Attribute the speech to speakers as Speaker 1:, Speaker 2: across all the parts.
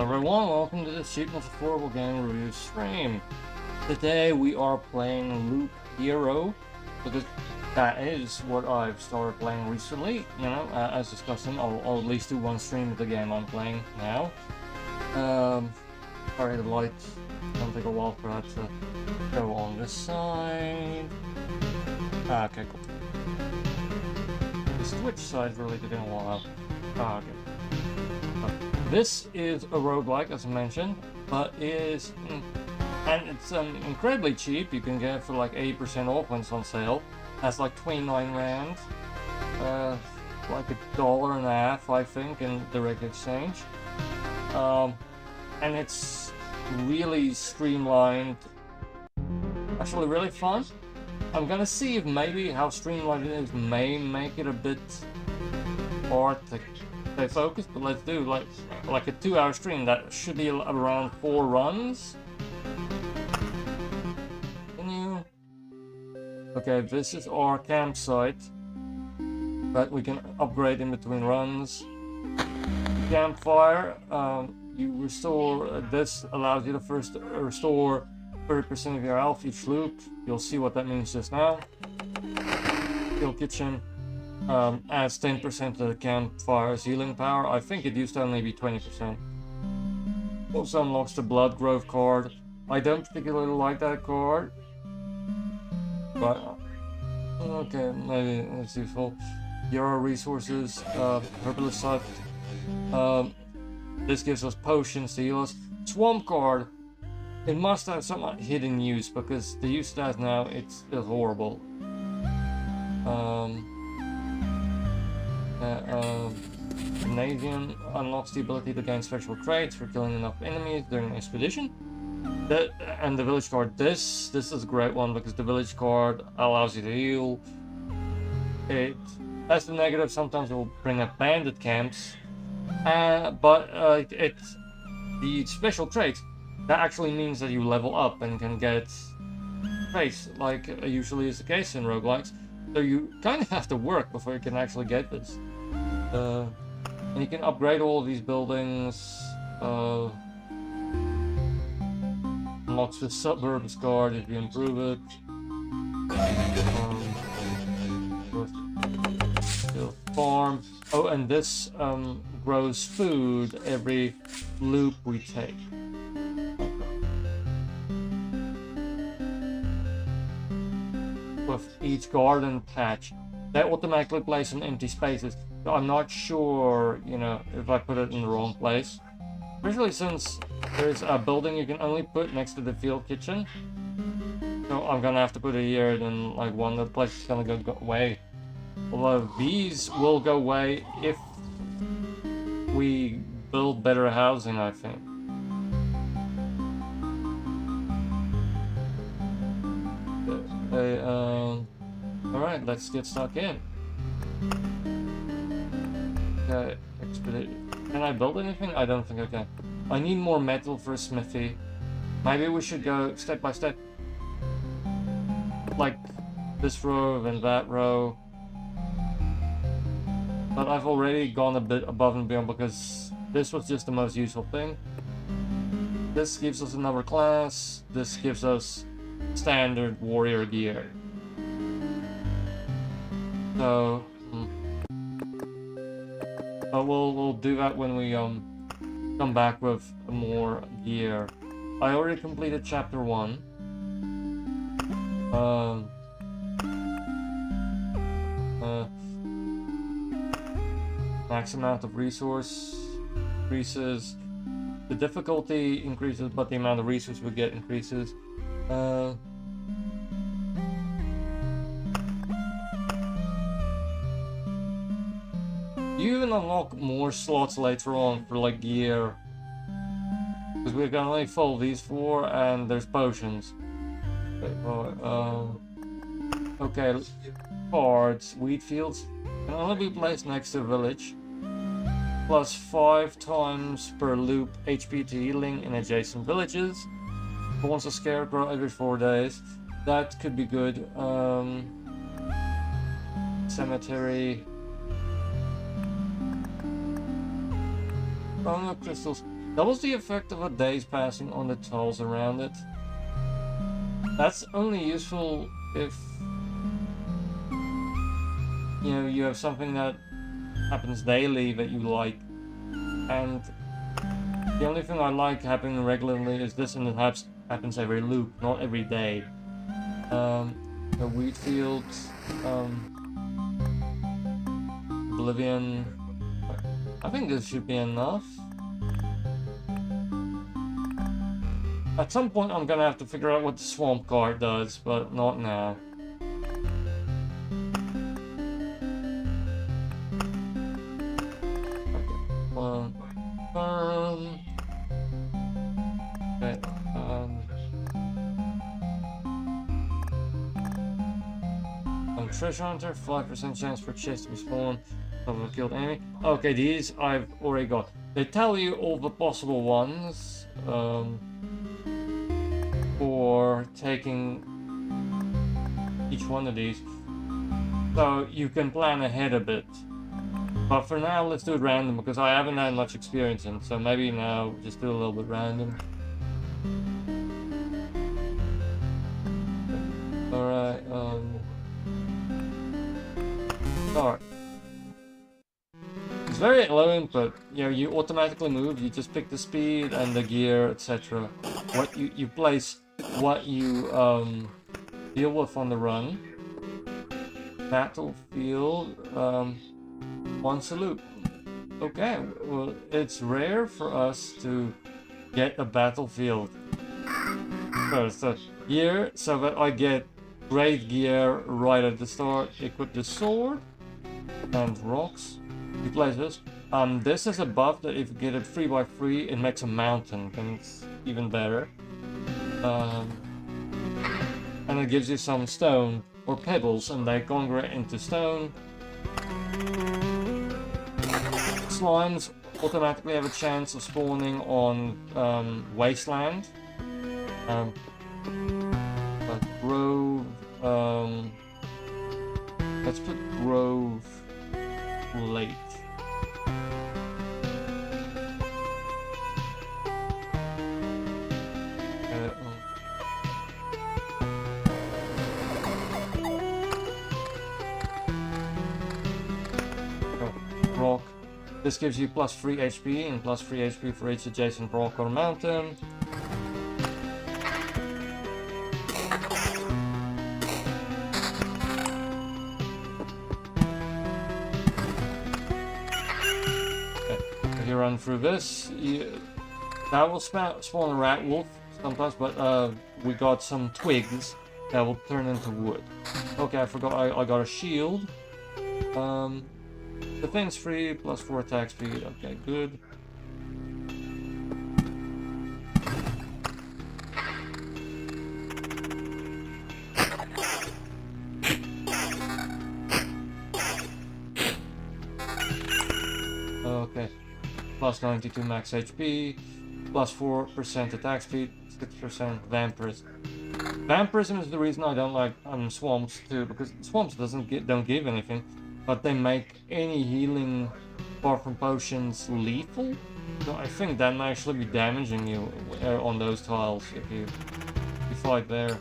Speaker 1: everyone, welcome to the Cheapness Affordable Gaming review stream. Today we are playing Loop Hero, because that is what I've started playing recently. You know, as discussing, I'll at least do one stream of the game I'm playing now. Sorry, the lights don't take a while for that to go on this side. Okay, cool. The Switch side really didn't want to. Okay. This is a roguelike, as I mentioned, but it's incredibly cheap. You can get it for like 80% off when it's on sale. That's like 29 rand, like $1.50, I think, in direct exchange. And it's really streamlined. Actually, really fun. I'm gonna see if maybe how streamlined it is may make it a bit hard to stay focused, but let's do like a 2-hour stream. That should be around 4 runs. Continue. Okay, this is our campsite, but we can upgrade in between runs. Campfire, you restore. This allows you to first restore 30% of your health each loop. You'll see what that means just now. Kill kitchen. Adds 10% to the campfire's healing power. I think it used to only be 20%. Also unlocks the blood growth card. I don't particularly like that card, but okay, maybe it's useful. Hero resources, herbalist side. This gives us potions to heal us. Swamp card. It must have some hidden use, because the use it has now it's horrible. Canadian unlocks the ability to gain special traits for killing enough enemies during an expedition. And the village card. This is a great one, because the village card allows you to heal. It has the negative. Sometimes it will bring up bandit camps, but it's the special traits. That actually means that you level up and can get traits, like usually is the case in roguelikes. So you kind of have to work before you can actually get this. And you can upgrade all of these buildings. Unlocks the suburbs card if you improve it. Farm. Oh, and this grows food every loop we take. With each garden patch, they automatically place some empty spaces. So I'm not sure, you know, if I put it in the wrong place. Especially since there's a building you can only put next to the field kitchen. So I'm gonna have to put it here, then like one of the places is gonna go away. Although these will go away if we build better housing, I think. Alright, let's get stuck in. Okay, expedition. Can I build anything? I don't think I can. I need more metal for a smithy. Maybe we should go step by step. Like this row and that row. But I've already gone a bit above and beyond, because this was just the most useful thing. This gives us another class. This gives us standard warrior gear. So we'll do that when we come back with more gear. I already completed chapter 1. Max amount of resource increases. The difficulty increases, but the amount of resources we get increases. You even unlock more slots later on for like gear, because we're gonna only fill these 4, and there's potions. Okay, cards. Wheat fields can only be placed next to a village. Plus 5 times per loop HP to healing in adjacent villages. Spawns a scarecrow every 4 days. That could be good. Cemetery. Oh no, crystals. Doubles the effect of a daze passing on the tiles around it. That's only useful if you have something that happens daily that you like. And the only thing I like happening regularly is this, and it happens every loop, not every day. The wheat fields, Oblivion. I think this should be enough. At some point I'm gonna have to figure out what the swamp card does, but not now. Treasure Hunter, 5% chance for chest to be spawned of a killed enemy. Okay, these I've already got. They tell you all the possible ones for taking each one of these, so you can plan ahead a bit. But for now, let's do it random because I haven't had much experience in. So maybe now just do a little bit random. All right. Start. It's very low input. You automatically move. You just pick the speed and the gear, etc. What you place, what you deal with on the run. Battlefield. Once a loop. Okay. Well, it's rare for us to get a battlefield first. So gear, so that I get great gear right at the start. Equip the sword. And rocks. You place this. This is a buff that if you get it 3x3, it makes a mountain, and it's even better. And it gives you some stone or pebbles, and they convert into stone. Slimes automatically have a chance of spawning on wasteland. But grove. Let's put grove. Late. Rock. This gives you plus 3 HP and plus 3 HP for each adjacent rock or mountain. Run through this. That will spawn a rat wolf sometimes, but we got some twigs that will turn into wood. Okay, I forgot I got a shield. Defense 3 plus 4 attack speed. Okay, good. Okay. Plus 92 max HP, plus 4% attack speed, 6% vampirism. Vampirism is the reason I don't like swamps too, because swamps don't give anything, but they make any healing apart from potions lethal. So I think that might actually be damaging you on those tiles if you fight there.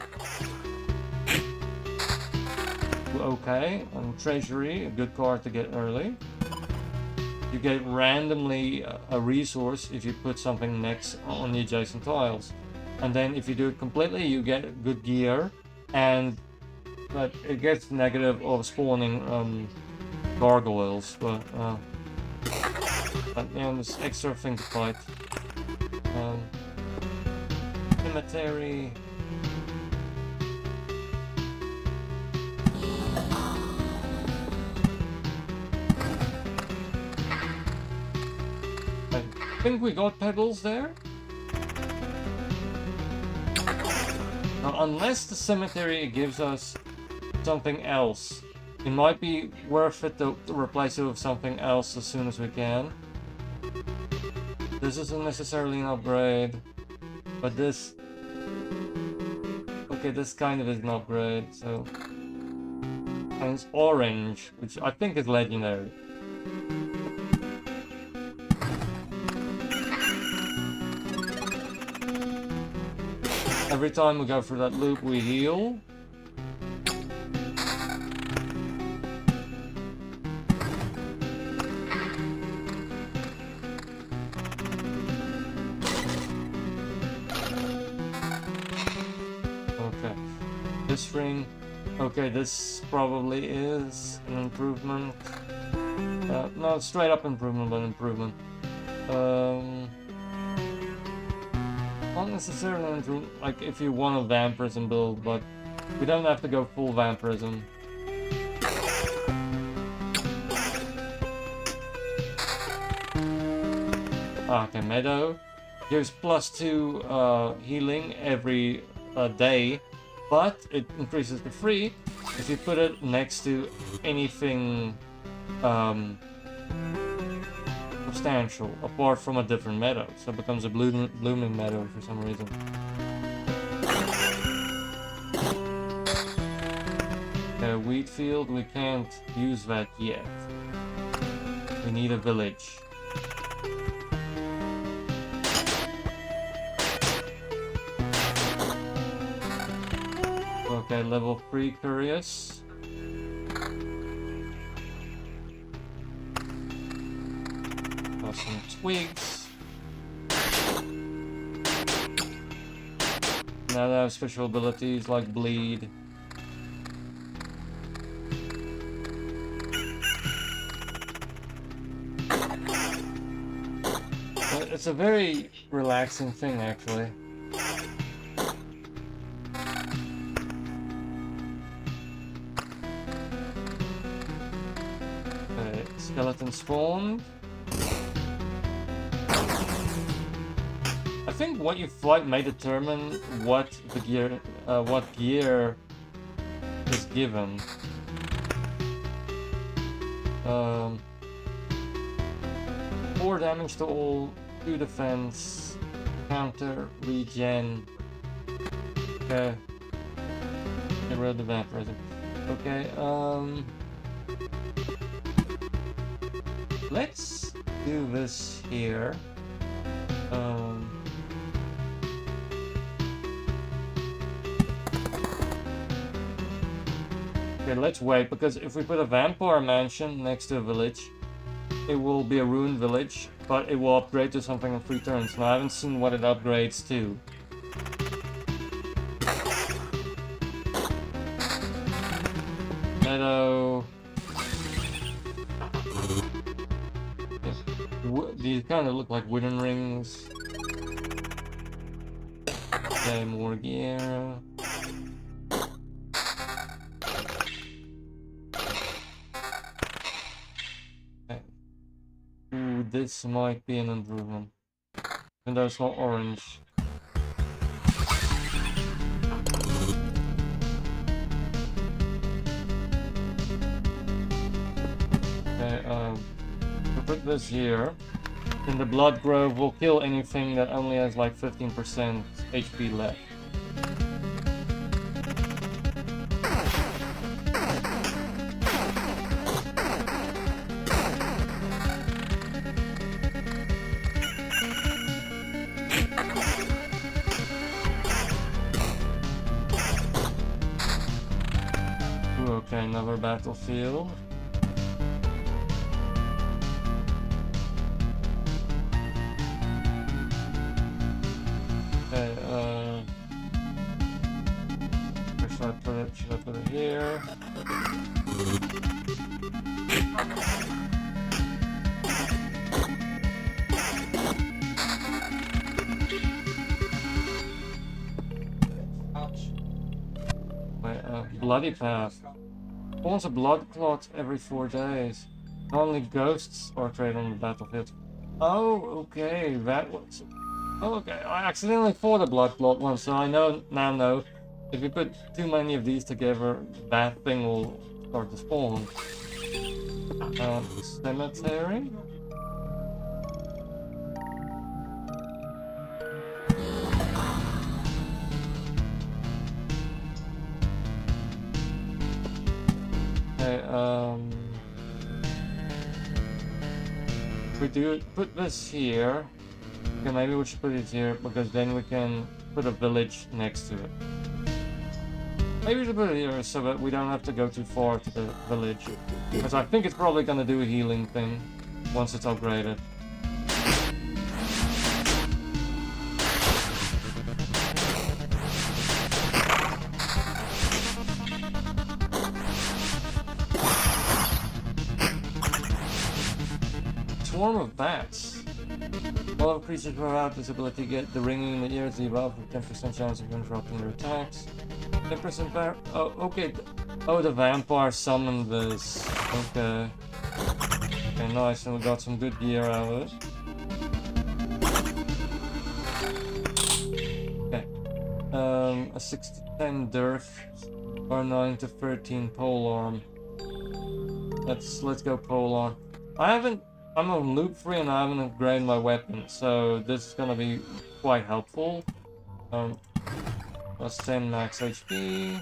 Speaker 1: Okay, Treasury, a good card to get early. You get randomly a resource if you put something next on the adjacent tiles. And then if you do it completely, you get good gear, but it gets negative of spawning gargoyles, but there's extra thing to fight. Cemetery. I think we got pebbles there. Now, unless the cemetery gives us something else, it might be worth it to replace it with something else as soon as we can. This isn't necessarily an upgrade, but this... Okay, this kind of is an upgrade, so... And it's orange, which I think is legendary. every time we go through that loop, we heal. Okay, this ring. Okay, this probably is an improvement. No, straight up improvement, but improvement. Not necessarily an improvement, like if you want a vampirism build, but we don't have to go full vampirism. Okay, Meadow gives +2 healing every day, but it increases to 3 if you put it next to anything substantial, apart from a different meadow. So it becomes a blooming meadow for some reason. Wheat field, we can't use that yet. We need a village. Okay, level 3 curious. Got some twigs. Now they have special abilities like bleed. It's a very relaxing thing, actually. Okay, skeleton spawned. I think what you fight may determine what the gear is given. 4 damage to all, 2 defense, counter, regen. Okay. Get rid of the vampirism. Okay, let's do this here. Okay, let's wait, because if we put a vampire mansion next to a village, it will be a ruined village, but it will upgrade to something in 3 turns. Now I haven't seen what it upgrades to. Meadow. These kind of look like wooden rings. Okay, more gear. Ooh, this might be an improvement. Even though it's not orange. Okay, we'll put this here. Then the Blood Grove will kill anything that only has like 15% HP left. Okay, another battlefield. Okay, where should I put it? Should I put it here? Ouch. Wait, bloody path. Spawns a blood clot every 4 days. Only ghosts are traded on the battlefield. Oh, okay, that was... Oh, okay, I accidentally fought a blood clot once, so I now know if you put too many of these together, that thing will start to spawn. Cemetery? Okay, if we do put this here, okay, maybe we should put it here, because then we can put a village next to it. Maybe we should put it here so that we don't have to go too far to the village. Because I think it's probably gonna do a healing thing once it's upgraded. Swarm of bats. All of creatures without this ability get the ringing in the ears debuff with 10% chance of interrupting their attacks. 10% oh, okay. Oh, the vampire summoned this. Okay. Okay, nice, and we got some good gear out of it. Okay. A 6 to 10 Dearth, or 9 to 13 Polearm. Let's go Polearm. I'm on loop 3 and I haven't upgraded my weapon, so this is gonna be quite helpful. Plus 10 max HP.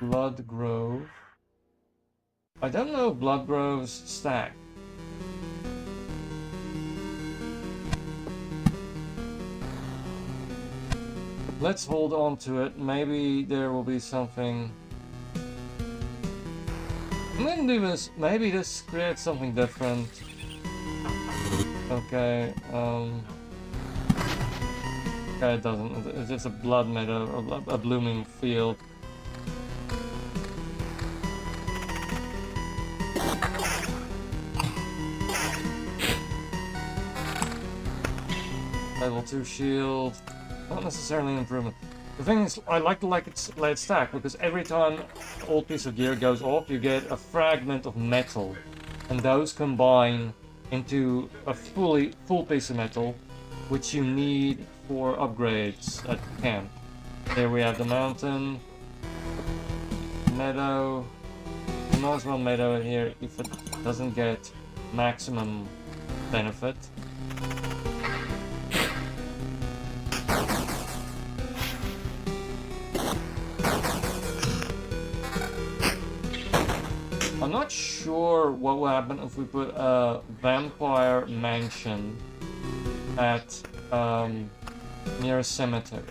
Speaker 1: Blood Grove. I don't know if Blood Groves stack. Let's hold on to it. Maybe there will be something. I'm gonna do this. Maybe this creates something different. Okay. Okay, it doesn't. It's just a blood meadow, a blooming field. Level 2 shield. Not necessarily an improvement. The thing is, I like to let it stack, because every time an old piece of gear goes off, you get a fragment of metal. And those combine into a full piece of metal, which you need for upgrades at camp. Here we have the mountain, meadow. You might as well meadow it here if it doesn't get maximum benefit. I'm not sure what will happen if we put a vampire mansion at near a cemetery.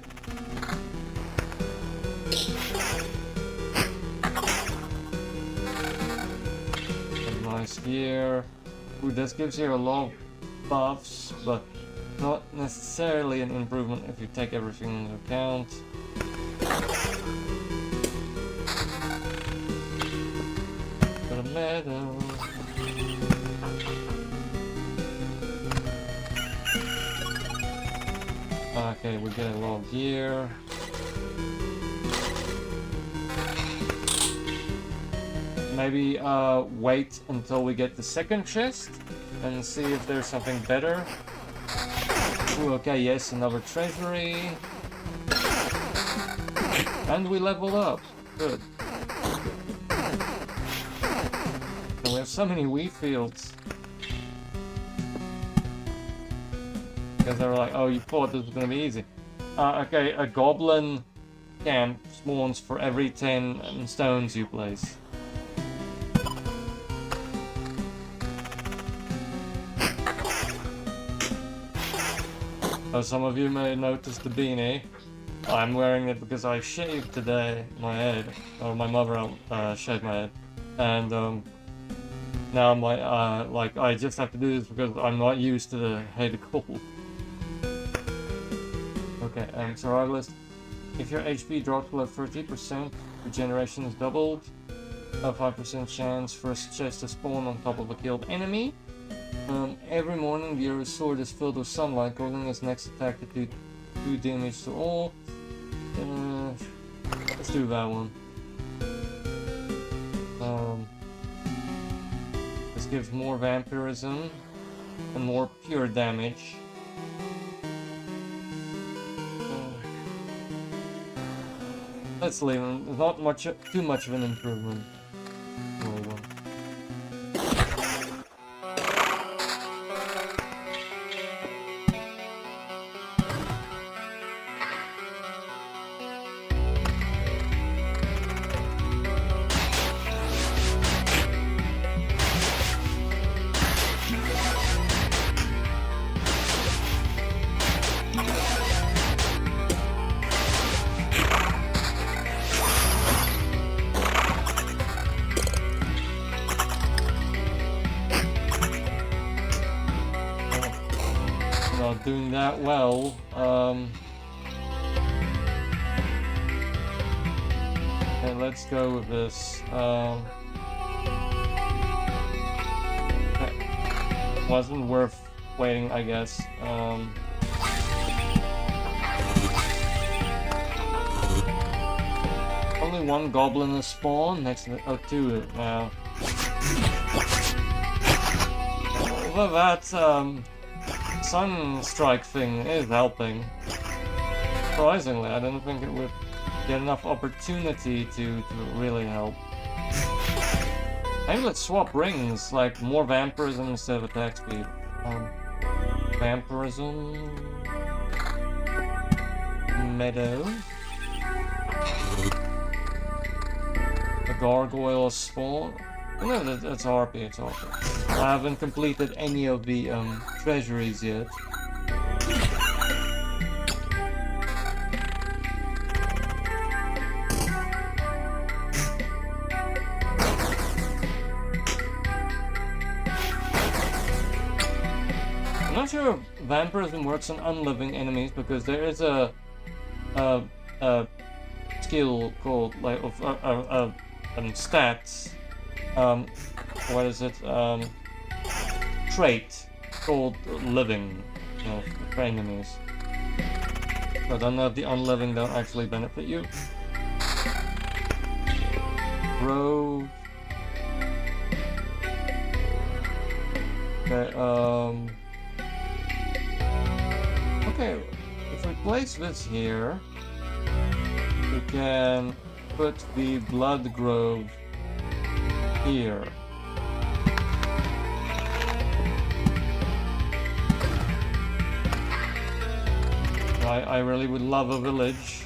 Speaker 1: Nice gear. Ooh, this gives you a lot of buffs, but not necessarily an improvement if you take everything into account. Meadow. Okay, we get a lot of gear. Maybe wait until we get the second chest and see if there's something better. Ooh, okay, yes, another treasury. And we leveled up. Good. We have so many wheat fields. Because they were like, oh, you thought this was gonna be easy. Okay, a goblin camp spawns for every 10 stones you place. So some of you may notice the beanie. I'm wearing it because I shaved today my head, or my mother shaved my head, and now I'm like I just have to do this because I'm not used to the head cold. Okay, survivalist. If your HP drops below 30%, regeneration is doubled. A 5% chance for a chest to spawn on top of a killed enemy. Every morning, your sword is filled with sunlight, causing its next attack to do 2 damage to all. Let's do that one. This gives more vampirism and more pure damage. Let's leave it. Not too much of an improvement. not doing that well. Okay, let's go with this. It wasn't worth waiting, I guess. Only one goblin is spawned next to the, two now. Well, that Sunstrike thing is helping. Surprisingly, I didn't think it would get enough opportunity to really help. Maybe let's swap rings, like more vampirism instead of attack speed. Vampirism... Meadow. A gargoyle spawn. No, that's RP, it's RP. I haven't completed any of the treasuries yet. I'm not sure if vampirism works on unliving enemies because there is a skill called like stats. What is it? Trait called living, you know, for enemies. But I don't know if the unliving don't actually benefit you. Grove. Okay, okay, if we place this here, we can put the blood grove here. I really would love a village.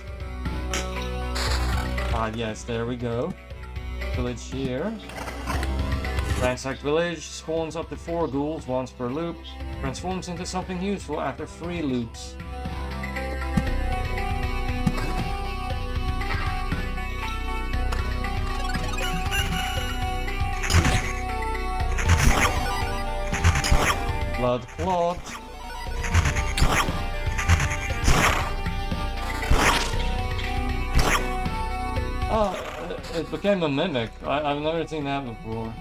Speaker 1: Ah yes, there we go. Village here. Ransacked village spawns up to 4 ghouls once per loop. Transforms into something useful after 3 loops. Blood clot. Oh, it became a mimic. I've never seen that before.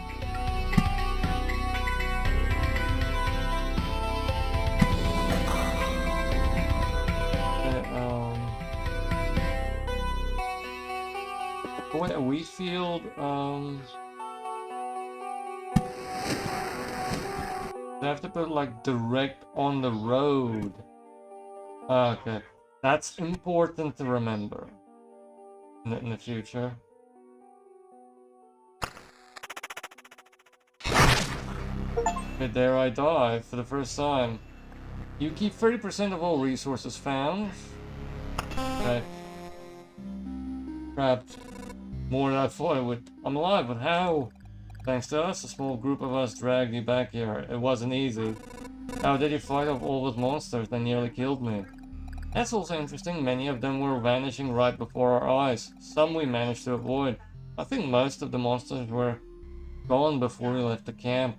Speaker 1: Wait, a wheat field. I have to put like direct on the road. Okay, that's important to remember in the future. Okay, there I die for the first time. You keep 30% of all resources found. Okay. Trapped. More than I thought I would. I'm alive, but how? Thanks to us, a small group of us dragged you back here. It wasn't easy. How did you fight off all those monsters that nearly killed me? That's also interesting. Many of them were vanishing right before our eyes. Some we managed to avoid. I think most of the monsters were gone before we left the camp.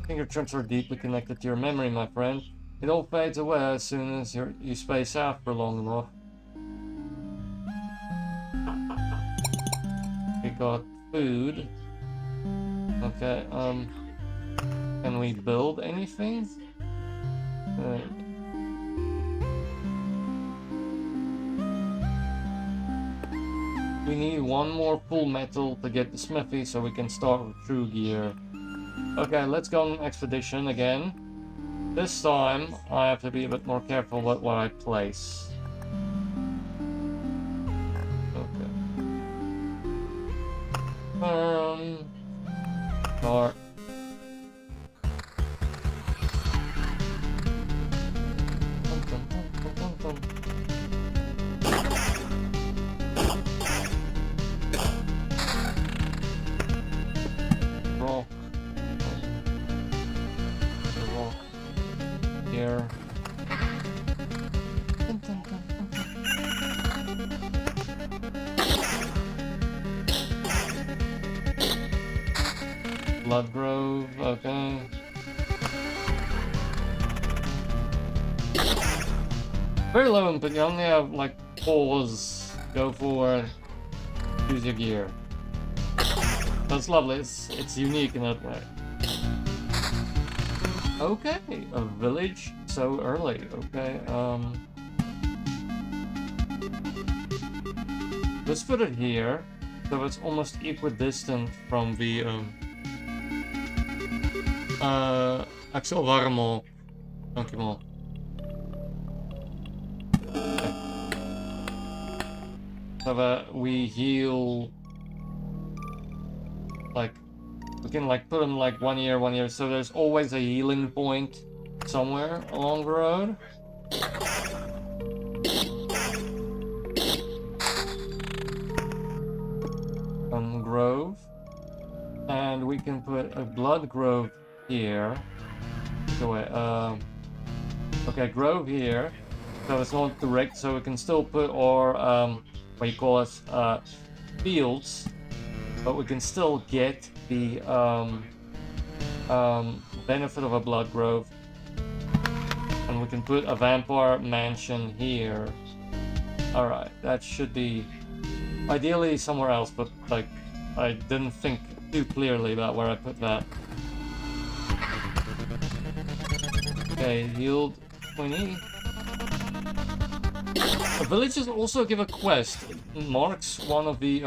Speaker 1: Fingerprints are deeply connected to your memory, my friend. It all fades away as soon as you space out for long enough. We got food. Okay, can we build anything? We need one more full metal to get the smithy so we can start with true gear. Okay, let's go on an expedition again. This time, I have to be a bit more careful about what I place. Okay. Start. Rock. Rock. Here. Blood Grove, okay. very low input, you only have like pause, go forward, choose your gear. That's lovely, it's unique in that way. Okay, a village so early, okay, let's put it here, so it's almost equidistant from the, Axel Warmo. Dankjewel. Okay. So that we heal, like, we can like put them like 1 year, so there's always a healing point somewhere along the road. Grove. And we can put a blood grove here. Go away. Okay, grove here. So it's not direct, so we can still put our, what you call it, fields. But we can still get the benefit of a blood grove. And we can put a vampire mansion here. Alright, that should be ideally somewhere else, but like I didn't think too clearly about where I put that. Okay, healed 20. The villages also give a quest. It marks one of the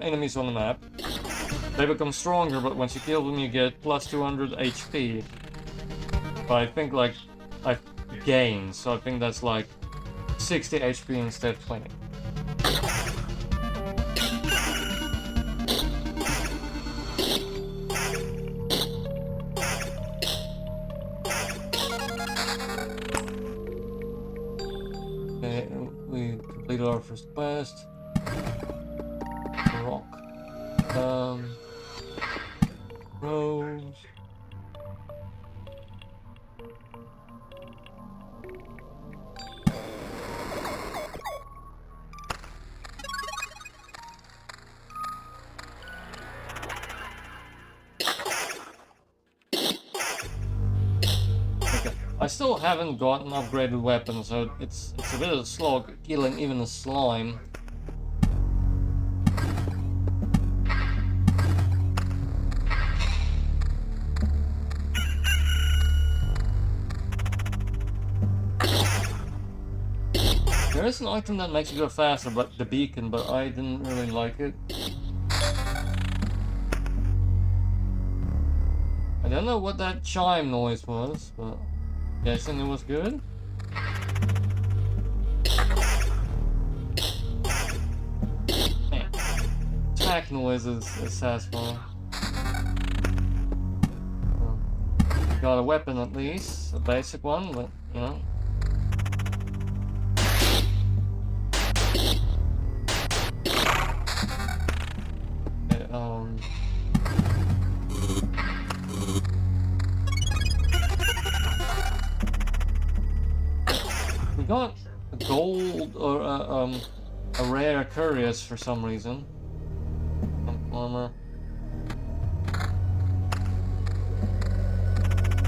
Speaker 1: enemies on the map. They become stronger, but once you kill them, you get plus 200 HP. But I think like I gain, so I think that's like 60 HP instead of 20. Okay, we completed our first quest. Rock. Rose. I still haven't gotten upgraded weapons, so it's a bit of a slog killing even a slime. There is an item that makes you go faster, but the beacon, but I didn't really like it. I don't know what that chime noise was, but guessing it was good. Man, attack noise is satisfying. Got a weapon at least, a basic one, but you know. Okay, we got a gold or a rare curious for some reason. Armor.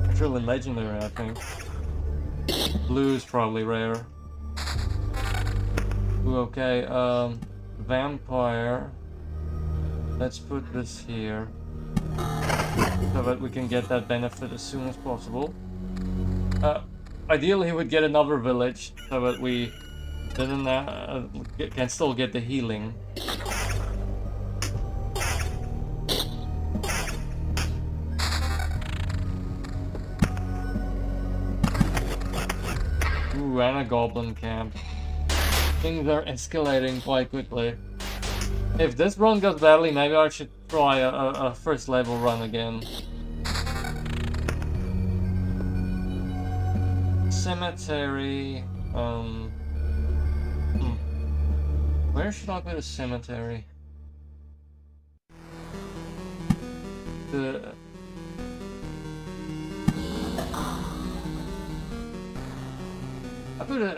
Speaker 1: It's really legendary, I think. Blue is probably rare. Ooh, okay, vampire. Let's put this here so that we can get that benefit as soon as possible. Ideally, we would get another village so that we didn't can still get the healing. Ooh, and a goblin camp. Things are escalating quite quickly. If this run goes badly, maybe I should try a first level run again. Cemetery. Where should I put a cemetery?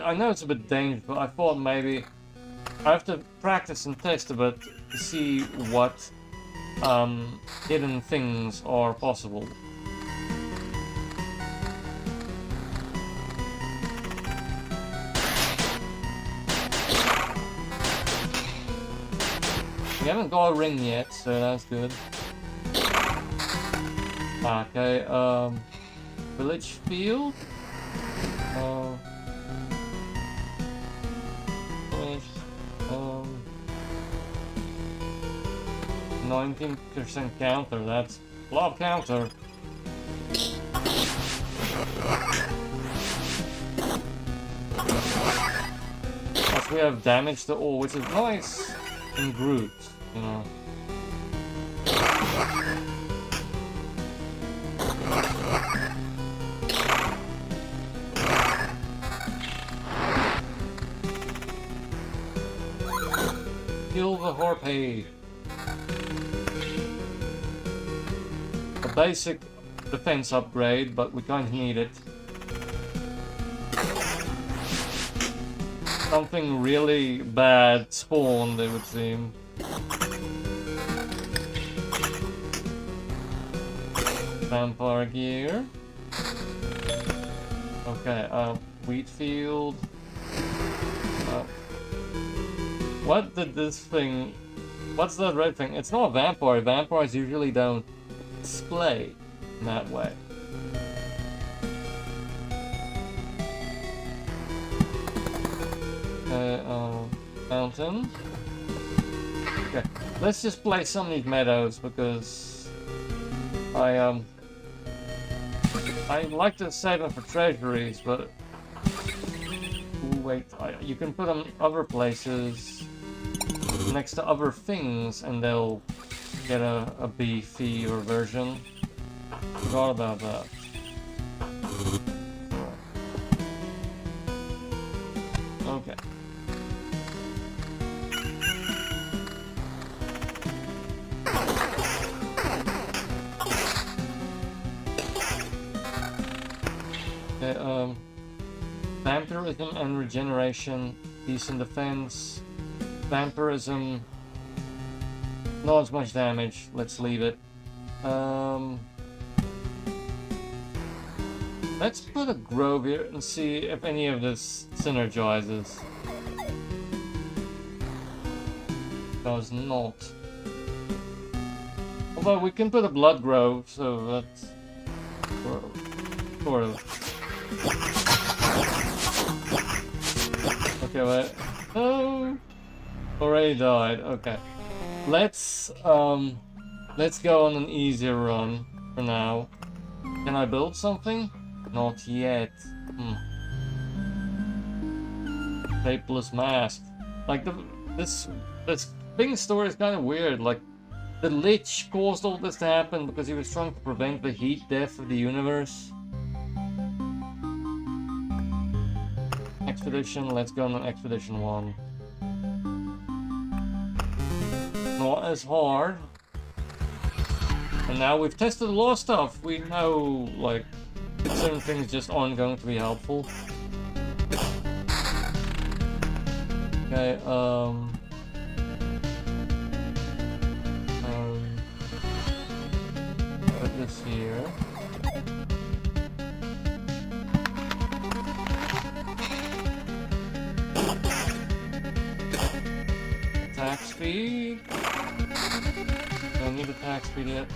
Speaker 1: I know it's a bit dangerous, but I thought maybe I have to practice and test a bit to see what hidden things are possible. haven't got a ring yet, so that's good. Okay, village field. 19% counter, that's a lot of counter. Plus we have damage to all, which is nice in groups, you know. Kill the Harpy. A basic defense upgrade, but we kind of need it. Something really bad spawned, it would seem. Vampire gear. Okay, wheat field. What did this thing... What's that red thing? It's not a vampire. Vampires usually don't display in that way. Mountain. Okay, let's just play some of these meadows because I like to save them for treasuries, but ooh, wait, you can put them other places next to other things, and they'll get a beefier version. Forgot about that. Okay. Okay, vampirism and regeneration, decent defense. Vampirism, not as much damage, let's leave it. Let's put a grove here and see if any of this synergizes. Does not. Although we can put a blood grove, so that's sort of. Okay, wait. Oh, already died. Okay, let's go on an easier run for now. Can I build something? Not yet. Shapeless mask. Like this thing story is kind of weird. Like the Lich caused all this to happen because he was trying to prevent the heat death of the universe. Expedition. Let's go on Expedition 1. Not as hard. And now we've tested a lot of stuff. We know, like, certain things just aren't going to be helpful. Okay, put this here. Attack speed. Don't need attack speed yet.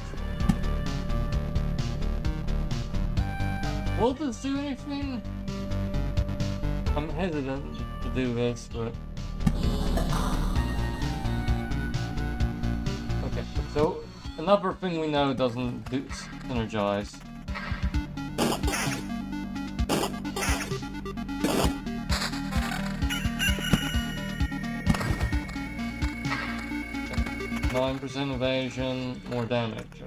Speaker 1: Will this do anything? I'm hesitant to do this, but... Okay, so another thing we know doesn't do synergize. Okay. 9% evasion, more damage.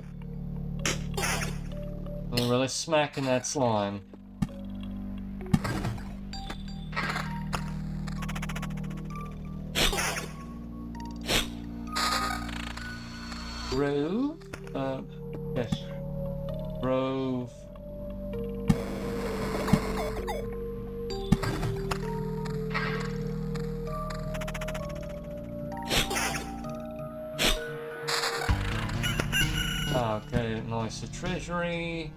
Speaker 1: I'm really smacking that slime. Grove? Yes. Grove. Okay, nice. A treasury.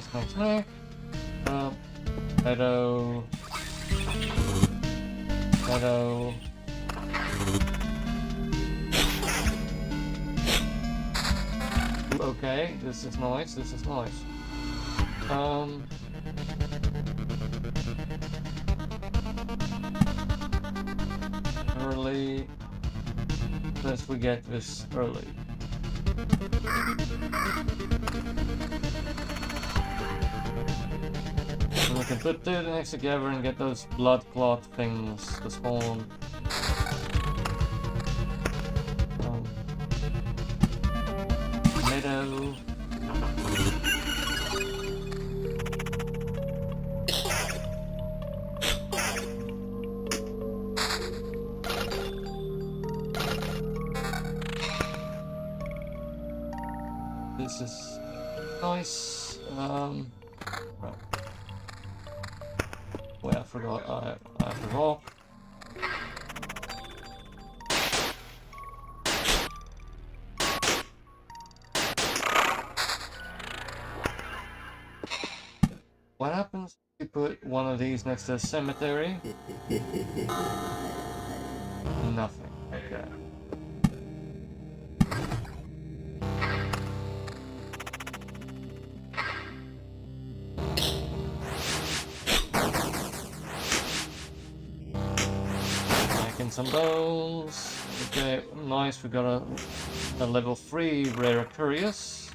Speaker 1: snack. Meadow. Okay, this is nice. Early. Let's we get this early. And we can put two next together and get those blood clot things to spawn. Meadow. This is nice. Right. Wait, I forgot. I have the rock. What happens if you put one of these next to a cemetery? Nothing. Okay. Making some bones. Okay, nice. We got a level 3 rare curious.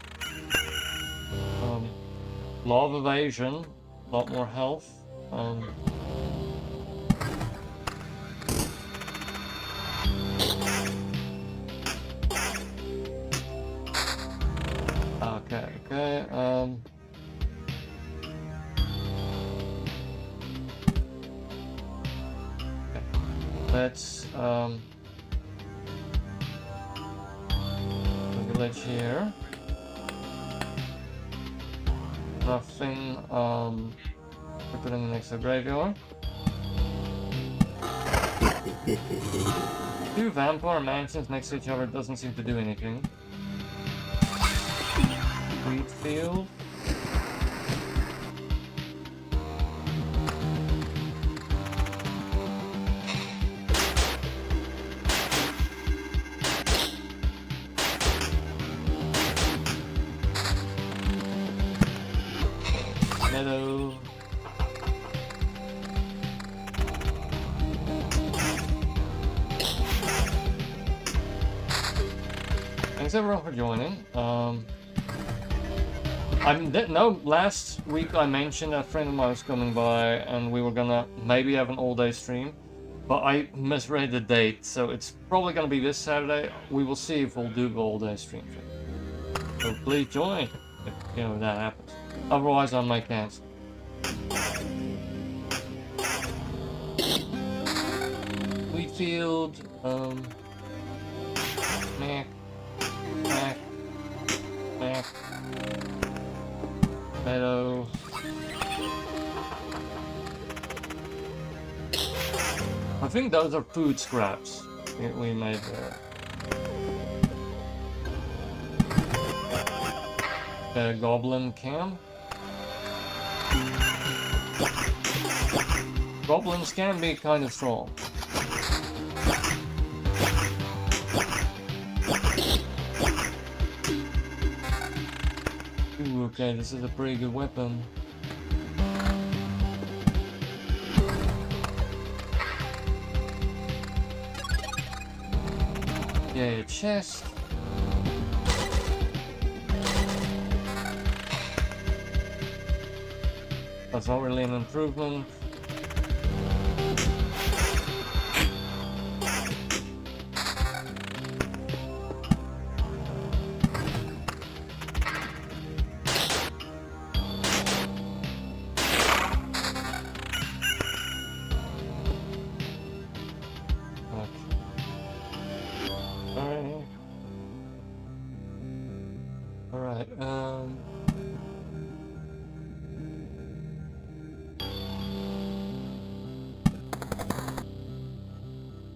Speaker 1: Law of evasion. A lot more health. Okay. Let's village here. Nothing. We're putting next to graveyard. Two vampire mansions next to each other doesn't seem to do anything. Wheat field. Meadow. Thanks everyone for joining. Last week I mentioned a friend of mine was coming by and we were gonna maybe have an all-day stream, but I misread the date, so it's probably gonna be this Saturday. We will see if we'll do the all-day stream. So please join if that happens. Otherwise I might cancel. Wheatfield, Mac. Meadow. I think those are food scraps we made there. Goblin camp. Goblins can be kind of strong. Ooh, okay, this is a pretty good weapon. Yeah, chest. That's not really an improvement.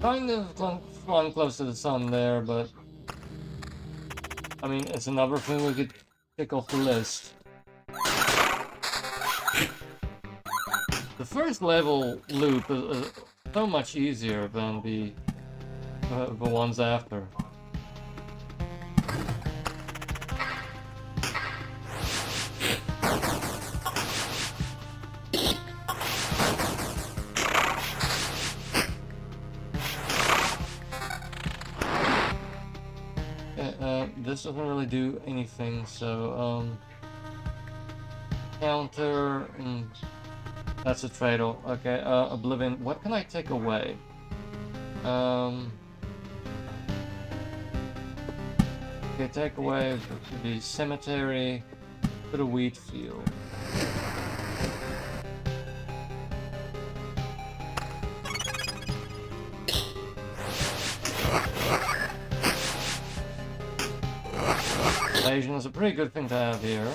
Speaker 1: Kind of flying close to the sun there, but I mean, it's another thing we could tick off the list. first level loop is so much easier than the ones after. This doesn't really do anything, so counter, and that's a trade-off. Okay, Oblivion. What can I take away? Okay, take away the cemetery, put a wheat field. Invasion is a pretty good thing to have here.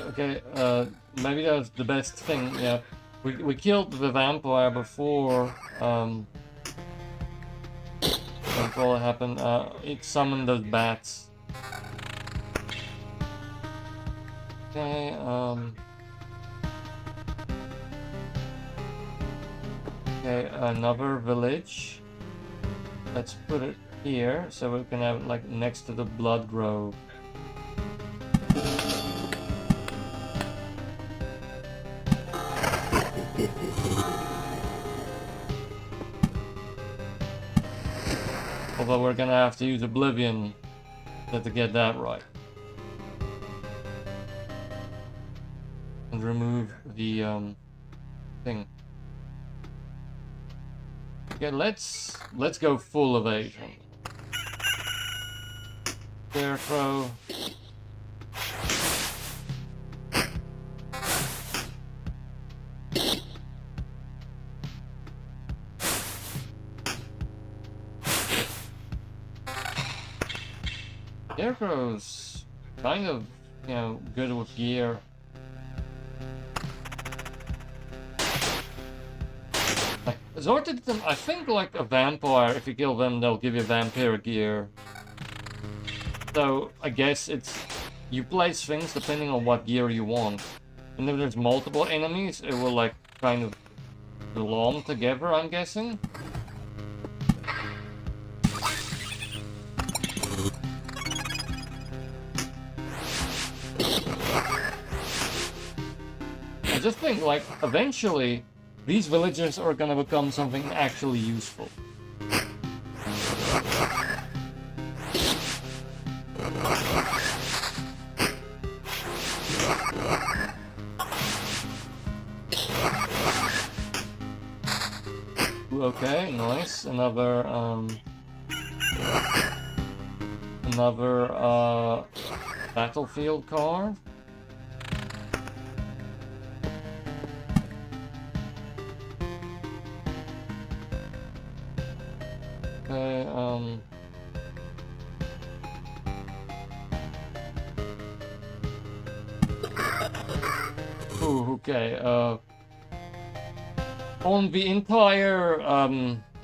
Speaker 1: Okay, maybe that was the best thing. Yeah, we killed the vampire before before it happened. It summoned those bats. Okay, okay, another village. Let's put it here so we can have it like next to the blood grove. Although we're gonna have to use Oblivion to get that right. And remove the thing. Okay, let's go full evasion. Scarecrow. Scarecrow's kind of, you know, good with gear. Like, Zortidum, I think like a vampire, if you kill them, they'll give you vampire gear. So, I guess it's, you place things depending on what gear you want. And if there's multiple enemies, it will like kind of belong together, I'm guessing. I just think, like, eventually, these villagers are gonna become something actually useful. Okay, nice. Another battlefield card. Okay, ooh, okay, on the entire,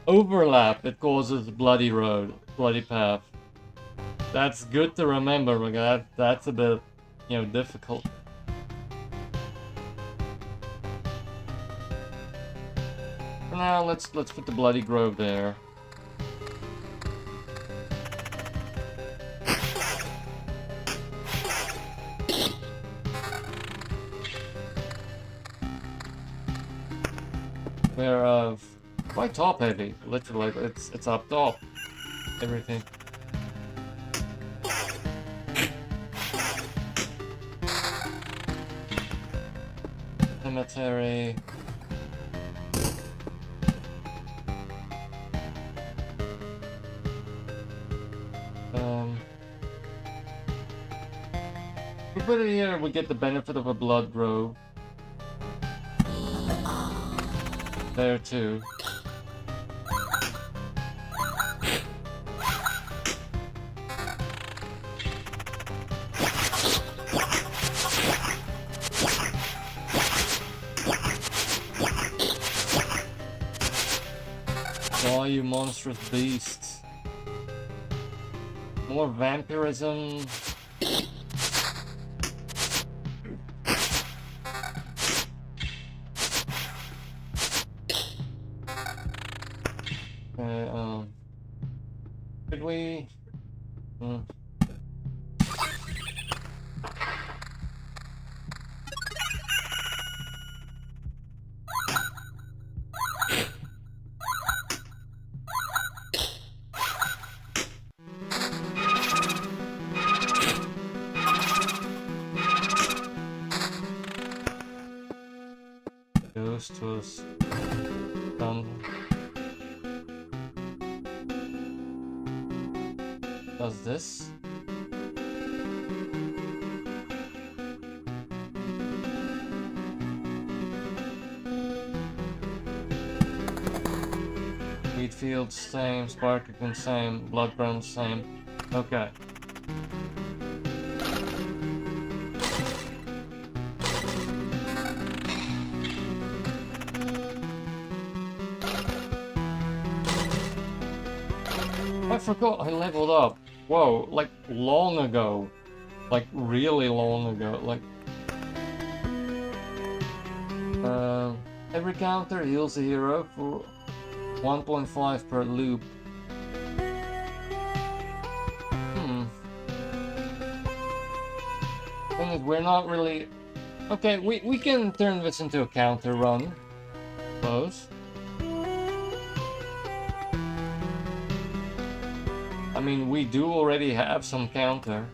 Speaker 1: overlap, it causes bloody road, bloody path. That's good to remember, because that's a bit, you know, difficult. For now, let's put the bloody grove there. We're quite top heavy, literally. It's up top. Everything. Cemetery. We put it here, we get the benefit of a blood grove. There too. monstrous beasts. More vampirism. Could we? Ghost was done. Does this? Wheat field same, sparkling same, blood brown same. Okay. I forgot I leveled up. Whoa, like long ago. Like really long ago. Like every counter heals a hero for 1.5 per loop. Thing is, we're not really... Okay, we can turn this into a counter run. Suppose. I mean, we do already have some counter.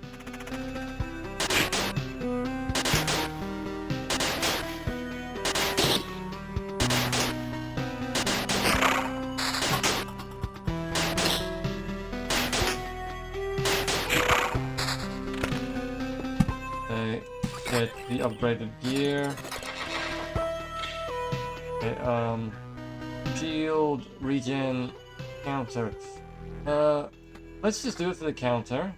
Speaker 1: Okay, get the upgraded gear. Okay, shield, regen, counter. Let's just do it for the counter.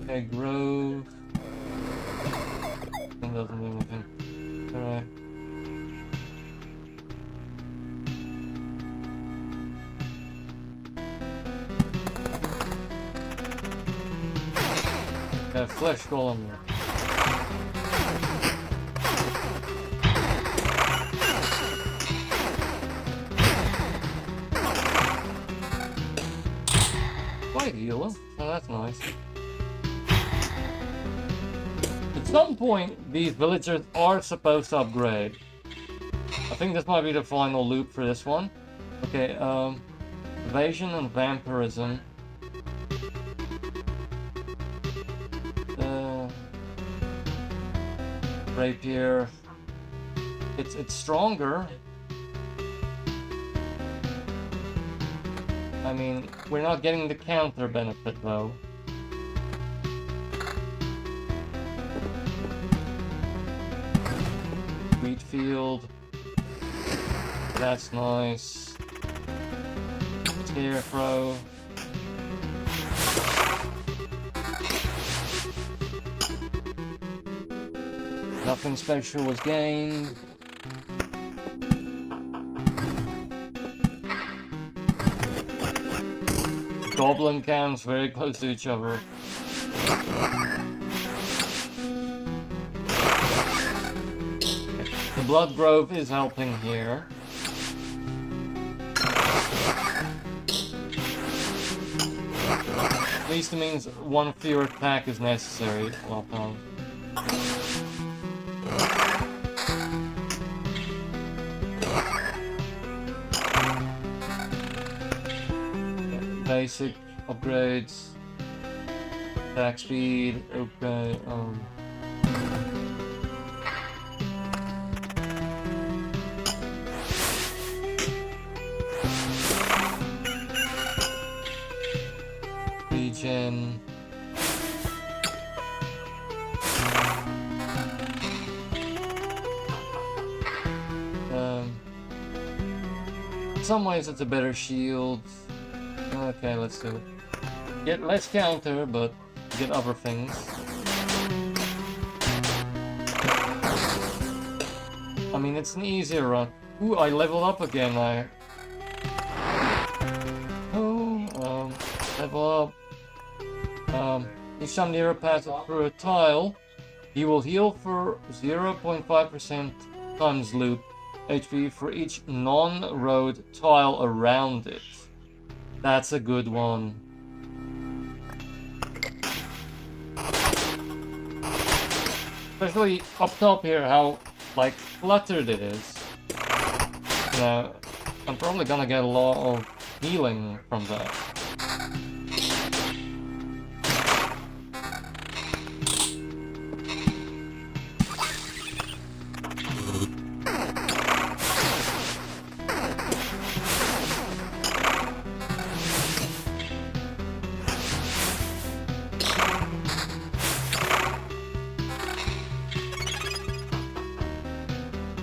Speaker 1: Okay, growth. That doesn't do anything. Alright. Flesh golem. Quite heal him. Oh, that's nice. At some point, these villagers are supposed to upgrade. I think this might be the final loop for this one. Okay, evasion and vampirism. Rapier, it's stronger. I mean, we're not getting the counter benefit though. Wheat field, that's nice. Scarecrow. Nothing special was gained. Goblin camps very close to each other. The Blood Grove is helping here. At least it means one fewer attack is necessary a lot of times. Basic upgrades, attack speed, okay, regen, some ways it's a better shield. Okay, let's do it. Get less counter, but get other things. I mean, it's an easier run. Ooh, I leveled up again. Level up. Each time Nero passes through a tile, he will heal for 0.5% times loop HP for each non-road tile around it. That's a good one. Especially up top here, how like cluttered it is. Now, I'm probably gonna get a lot of healing from that.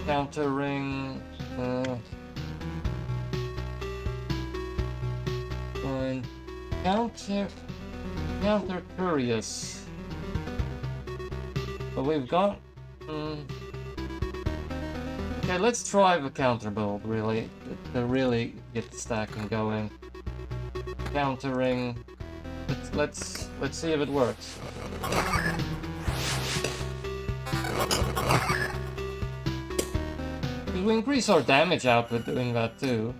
Speaker 1: Countering, and counter curious. But we've got. Okay, let's try the counter build really to really get the stacking going. Countering. Let's see if it works. We increase our damage output doing that too.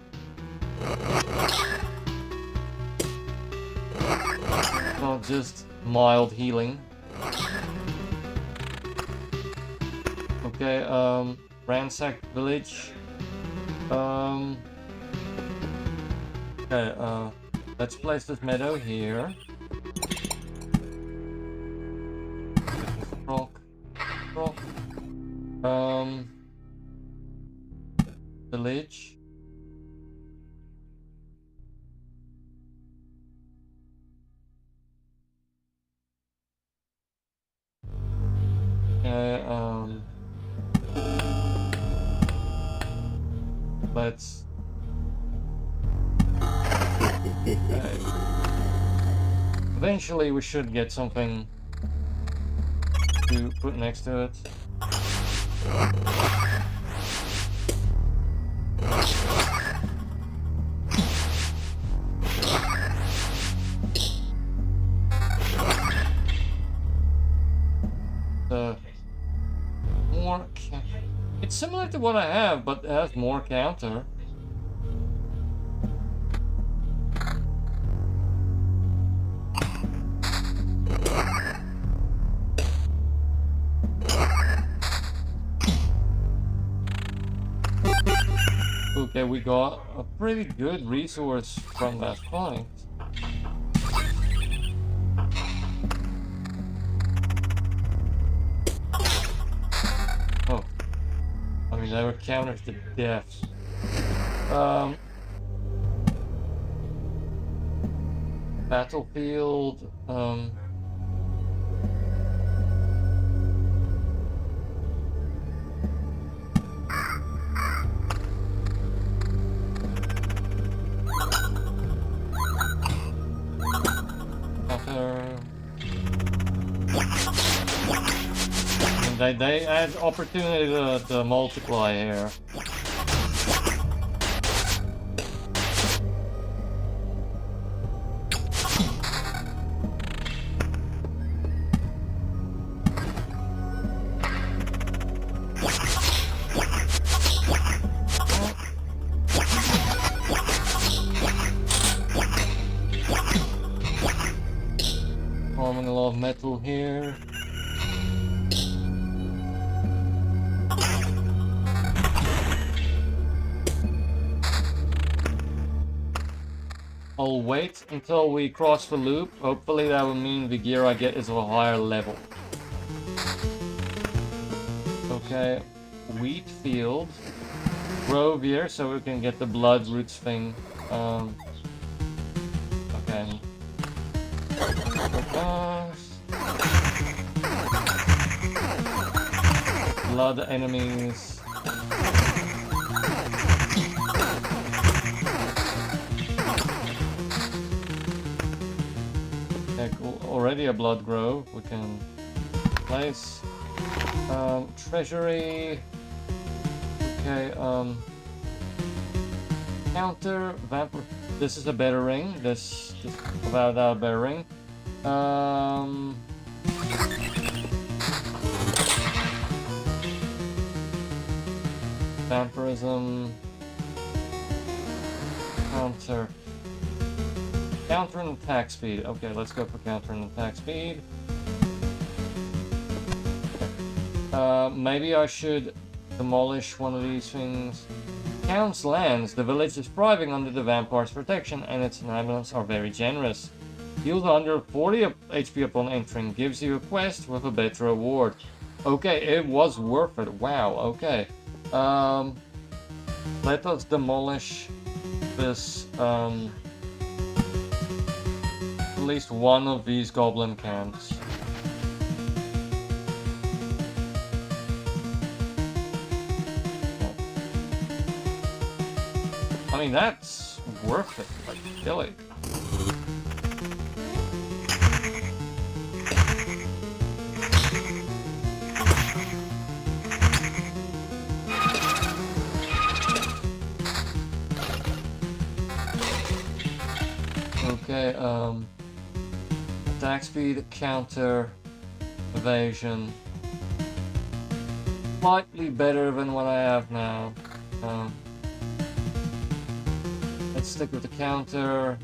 Speaker 1: Not just mild healing. Okay, ransack village. Okay, let's place this meadow here. Rock. Village. Let's. Eventually, we should get something to put next to it. It's similar to what I have, but it has more counter. Okay, we got a pretty good resource from that fight. I mean, they were counters to death. Battlefield. They had opportunity to multiply here. Farming a lot of metal here. I'll wait until we cross the loop. Hopefully that will mean the gear I get is of a higher level. Okay, wheat field. Grove here so we can get the blood roots thing. Okay. Blood enemies. Okay, cool. Already a blood grove we can place. Treasury. Okay, counter, vampire. This is a better ring. This without a better ring. Vampirism. Counter. Counter and attack speed. Okay, let's go for counter and attack speed. Maybe I should demolish one of these things. Count's lands. The village is thriving under the vampire's protection, and its inhabitants are very generous. Heals under 40 HP upon entering. Gives you a quest with a better reward. Okay, it was worth it. Wow, okay. Let us demolish this, at least one of these goblin camps. I mean, that's worth it, like, really. Okay, attack speed, counter, evasion. Slightly better than what I have now. Let's stick with the counter.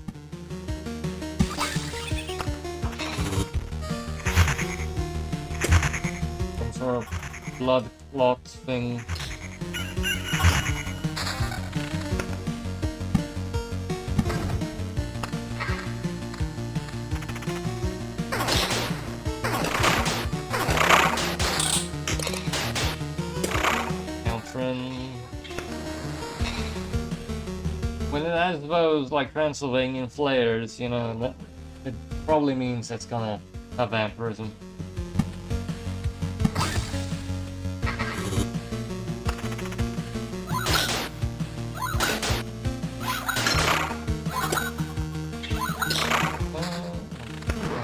Speaker 1: Some sort of blood clot thing. When it has those like Transylvanian flares, you know, that it probably means it's gonna have vampirism.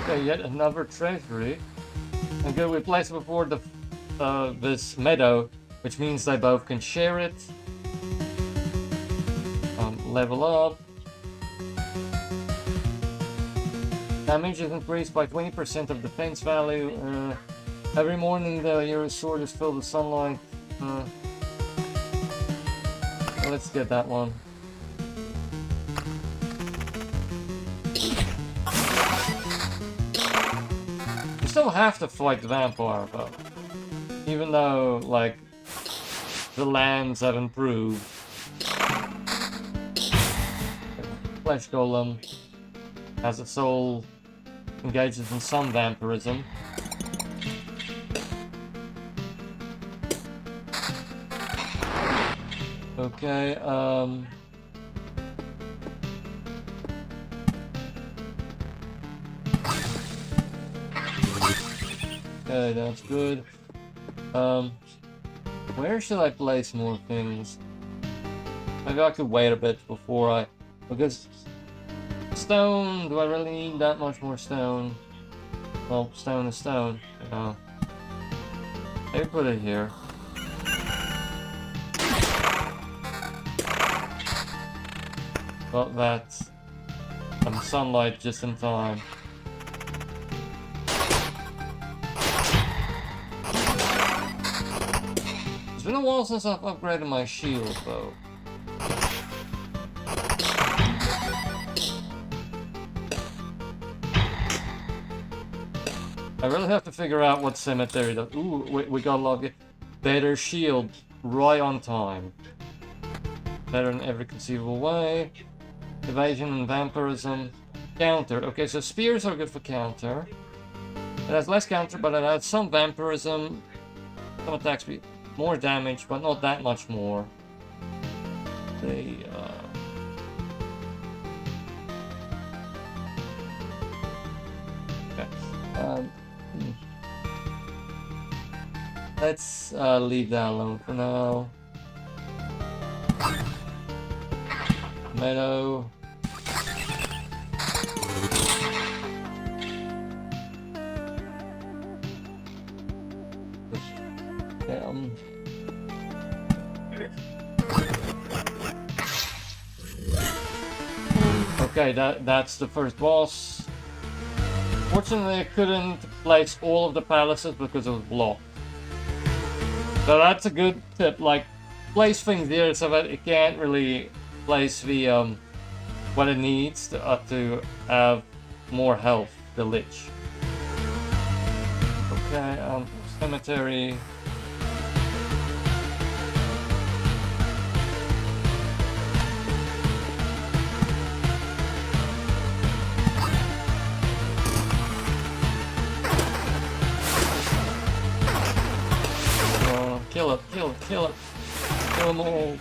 Speaker 1: Okay, yet another treasury. And good, we placed it before the this meadow, which means they both can share it. Level up. Damage is increased by 20% of defense value. Every morning your sword is filled with sunlight. Let's get that one. You still have to fight the vampire though. Even though, like, the lands have improved. Flesh Golem has its soul engages in some vampirism. Okay, okay, that's good. Where should I place more things? Maybe I could wait a bit before I... Because stone, do I really need that much more stone? Well, stone is stone, you know. Maybe put it here. Got that. Sunlight just in time. It's been a while since I've upgraded my shield, though. I really have to figure out what cemetery does. Ooh, we got a lot of better shield right on time. Better in every conceivable way. Evasion and vampirism. Counter. Okay, so spears are good for counter. It has less counter, but it has some vampirism. Some attack speed. More damage, but not that much more. They, okay. Let's leave that alone for now. Meadow. Okay, that's the first boss. Fortunately, I couldn't place all of the palaces because it was blocked. So that's a good tip, like, place things there so that it can't really place the, what it needs to have more health, the Lich. Okay, cemetery. Kill it, kill it, kill it. Kill them all.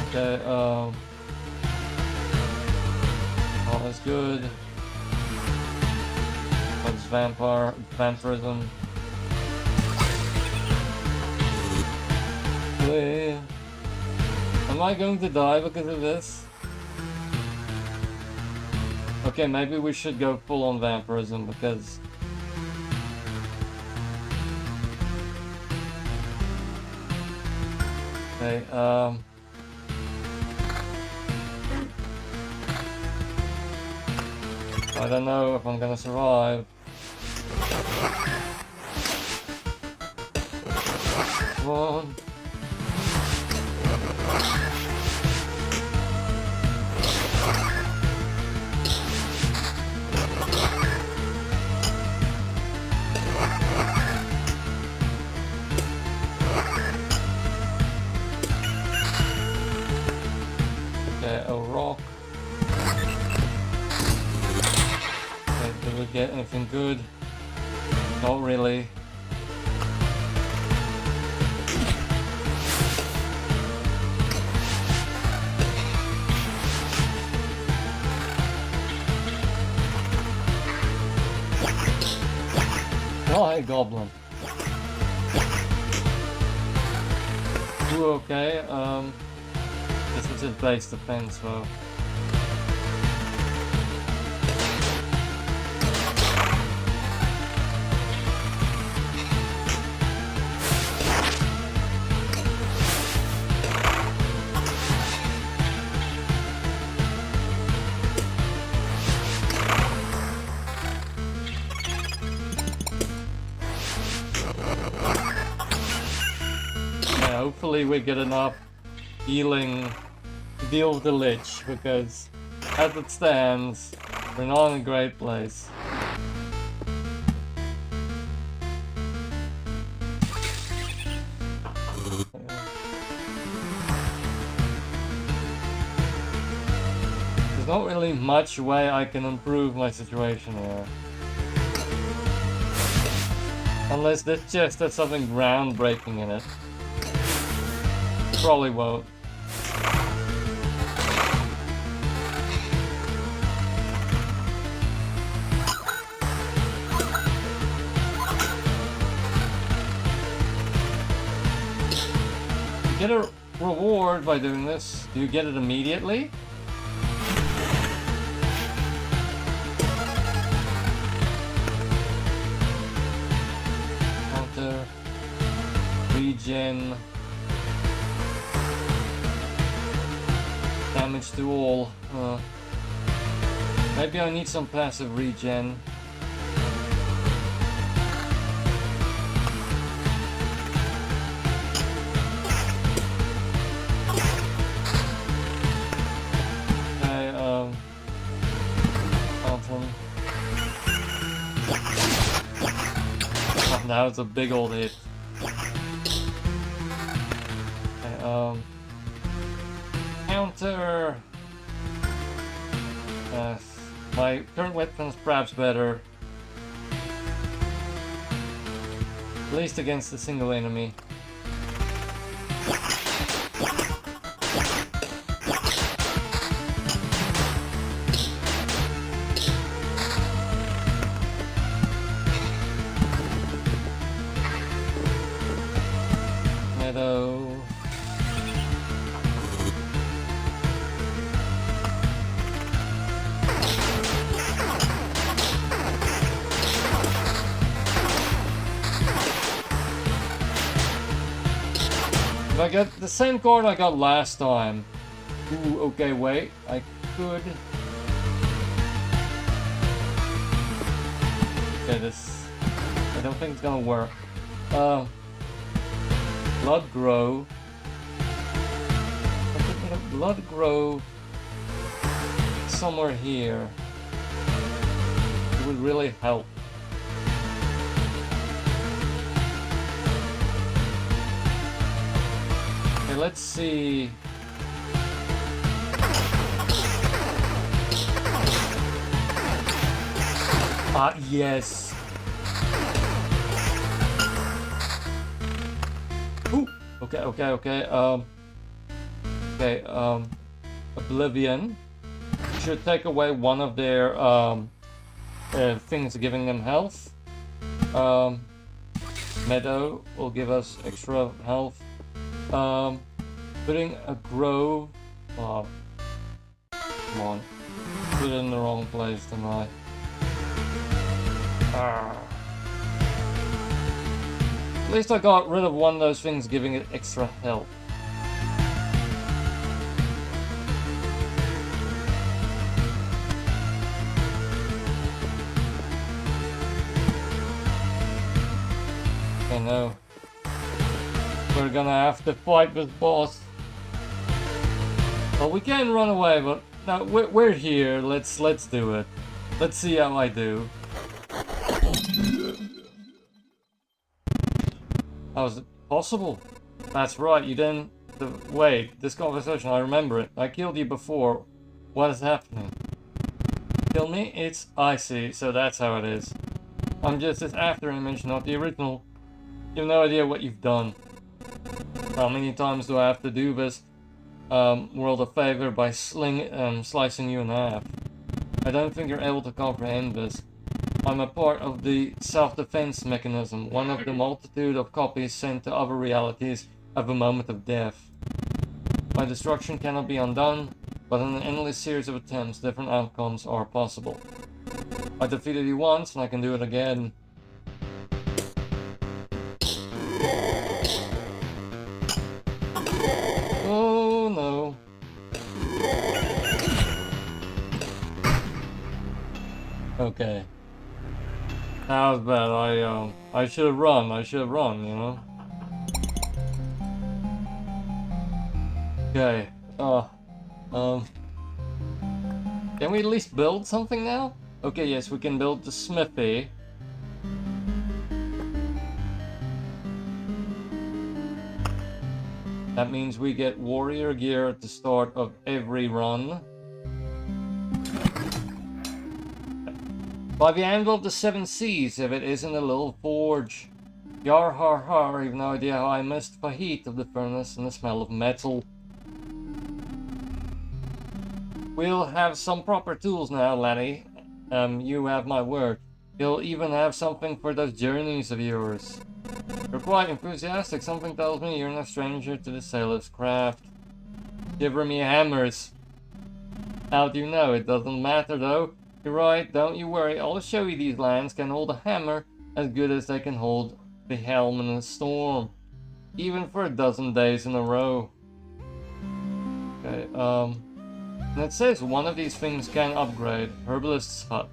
Speaker 1: Okay, oh, that's good. What's vampirism? Wait. Am I going to die because of this? Okay, maybe we should go full on vampirism because... Okay, I don't know if I'm gonna survive. Come on. Okay, a rock. Okay, did we get anything good? Not really. Oh, hey, goblin. Ooh, okay, this was his base defense, so... Yeah, hopefully we get enough healing to deal with the Lich, because as it stands, we're not in a great place. There's not really much way I can improve my situation here. Unless this chest has something groundbreaking in it. Probably won't. You get a reward by doing this. Do you get it immediately? Counter. Regen. Damage to all. Maybe I need some passive regen. Okay, Fountain. Oh, now it's a big old hit. Okay, counter. My current weapon's perhaps better. At least against a single enemy. Meadow. If I get the same card I got last time. Ooh, okay, wait. I could... Okay, this... I don't think it's gonna work. Blood Grow. I'm thinking of Blood Grow somewhere here. It would really help. Okay, let's see. Ah, yes. Ooh. Okay. Okay, Oblivion should take away one of their things giving them health. Meadow will give us extra health. Putting a grove. Oh, come on. Put it in the wrong place, didn't I? At least I got rid of one of those things giving it extra health. I know. We're gonna have to fight this boss. Well, we can run away, but no, we're here. Let's do it. Let's see how I do. How is it possible? That's right, you didn't... Wait, this conversation, I remember it. I killed you before. What is happening? Kill me? It's icy, so that's how it is. I'm just this after image, not the original. You have no idea what you've done. How many times do I have to do this world a favor by slicing you in half? I don't think you're able to comprehend this. I'm a part of the self-defense mechanism, one of the multitude of copies sent to other realities at the moment of death. My destruction cannot be undone, but in an endless series of attempts, different outcomes are possible. I defeated you once, and I can do it again. Oh no. Okay. That was bad. I should have run. You know. Okay. Can we at least build something now? Okay, yes, we can build the smithy. That means we get warrior gear at the start of every run. By the anvil of the 7 seas, if it isn't a little forge. Yar har har, you've no idea how I missed the heat of the furnace and the smell of metal. We'll have some proper tools now, laddie. You have my word. You'll even have something for those journeys of yours. You're quite enthusiastic. Something tells me you're no stranger to the sailor's craft. Shiver me hammers. How do you know? It doesn't matter though. You're right, don't you worry. I'll show you these lands can hold a hammer as good as they can hold the helm in a storm. Even for a dozen days in a row. Okay, and it says one of these things can upgrade. Herbalist's Hut.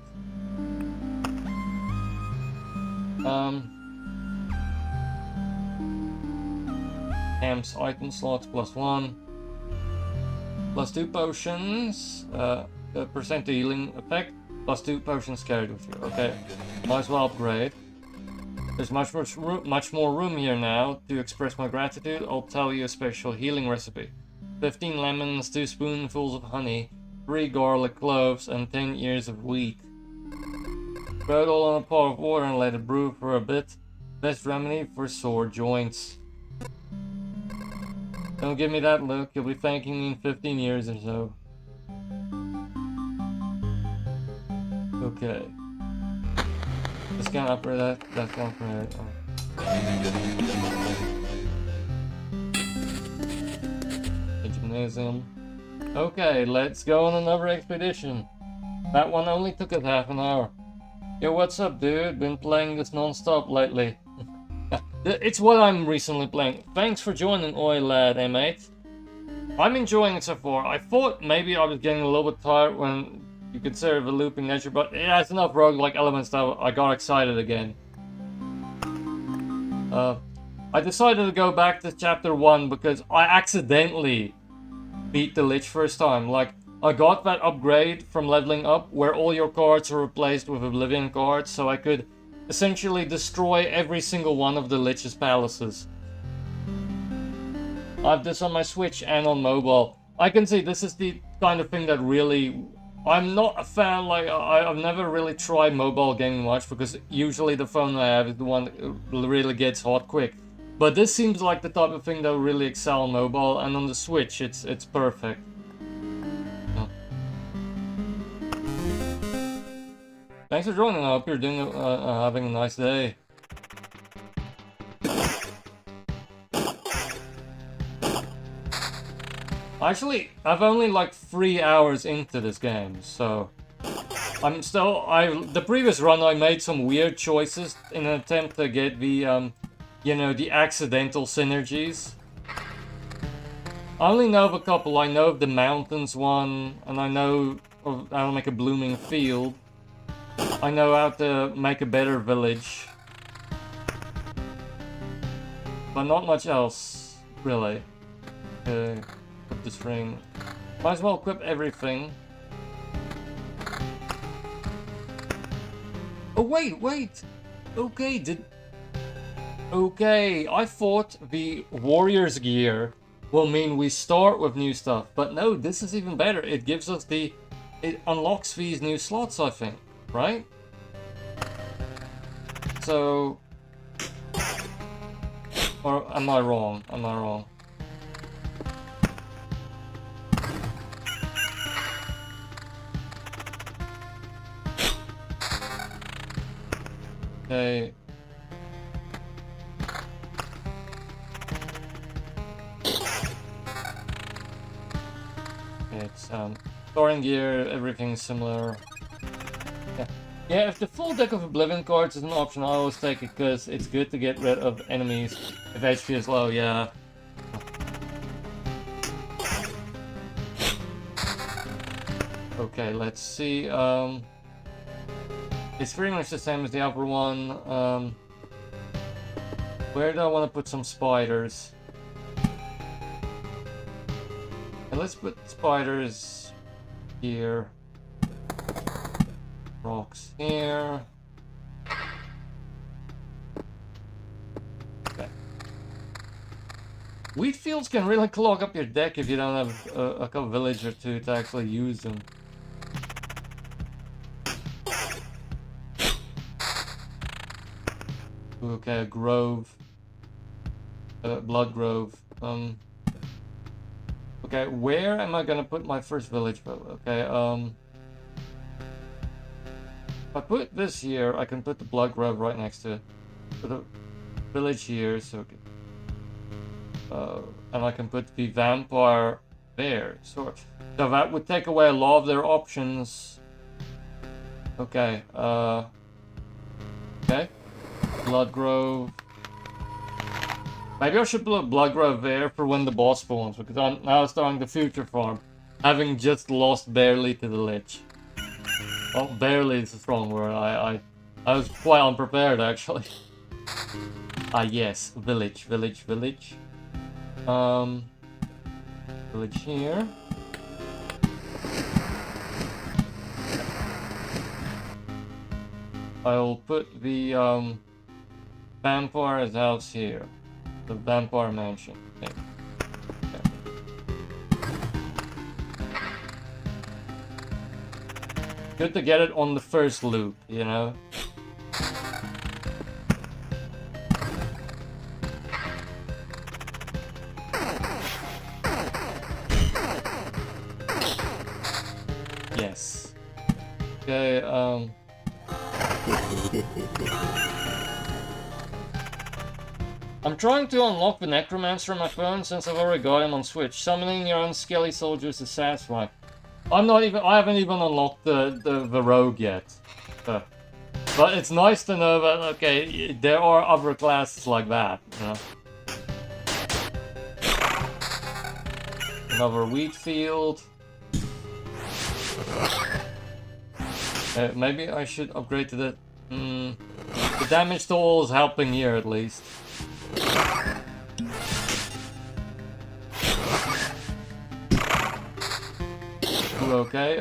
Speaker 1: Amps item slots +1. +2 potions. Percent healing effect. +2 potions carried with you. Okay, might as well upgrade. There's much more room here now. To express my gratitude, I'll tell you a special healing recipe. 15 lemons, 2 spoonfuls of honey, 3 garlic cloves, and 10 ears of wheat. Throw it all in a pot of water and let it brew for a bit. Best remedy for sore joints. Don't give me that look. You'll be thanking me in 15 years or so. Okay. This can upgrade that. That can upgrade. The gymnasium. Okay, let's go on another expedition. That one only took us half an hour. Yo, what's up, dude? Been playing this non-stop lately. It's what I'm recently playing. Thanks for joining, Oi Lad M8. I'm enjoying it so far. I thought maybe I was getting a little bit tired when you consider the looping nature, but it has enough roguelike elements that I got excited again. I decided to go back to chapter 1 because I accidentally beat the Lich first time. Like, I got that upgrade from leveling up where all your cards are replaced with Oblivion cards, so I could essentially destroy every single one of the Lich's palaces. I have this on my Switch and on mobile. I can see this is the kind of thing that really... I'm not a fan, like, I've never really tried mobile gaming much because usually the phone I have is the one that really gets hot quick. But this seems like the type of thing that will really excel on mobile, and on the Switch it's perfect. Yeah. Thanks for joining, I hope you're doing having a nice day. Actually, I've only like 3 hours into this game, so I'm still. The previous run I made some weird choices in an attempt to get the you know, the accidental synergies. I only know of a couple. I know of the mountains one, and I know of how to make a blooming field. I know how to make a better village, but not much else, really. Okay. Equip this ring. Might as well equip everything. Oh wait! Okay, Okay, I thought the warrior's gear will mean we start with new stuff, but no, this is even better. It gives us it unlocks these new slots, I think, right? So, or am I wrong? Am I wrong? Okay. It's storing gear, everything's similar. Yeah, if the full deck of Oblivion cards is an option, I always take it because it's good to get rid of enemies if HP is low, yeah. Okay, let's see. It's pretty much the same as the upper one. Where do I want to put some spiders? And let's put spiders here. Rocks here. Okay. Wheat fields can really clog up your deck if you don't have a village or two to actually use them. Okay, a grove. Blood grove. Okay, where am I gonna put my first village? Okay, if I put this here, I can put the blood grove right next to it. Put a village here, so and I can put the vampire there. So that would take away a lot of their options. Okay, okay. Blood grove. Maybe I should put a blood grove there for when the boss spawns, because I'm now starting the future farm, having just lost barely to the Lich. Well, barely is a strong word. I was quite unprepared actually. Ah yes, village. Village here. I'll put the vampire's house here. The vampire mansion. Okay. Good to get it on the first loop, you know? Yes. Okay, I'm trying to unlock the Necromancer on my phone since I've already got him on Switch. Summoning your own skelly soldiers is satisfying. I haven't even unlocked the rogue yet. So. But it's nice to know that, okay, there are other classes like that, you know? Another wheat field. Maybe I should upgrade to the... the damage tool is helping here at least. Okay,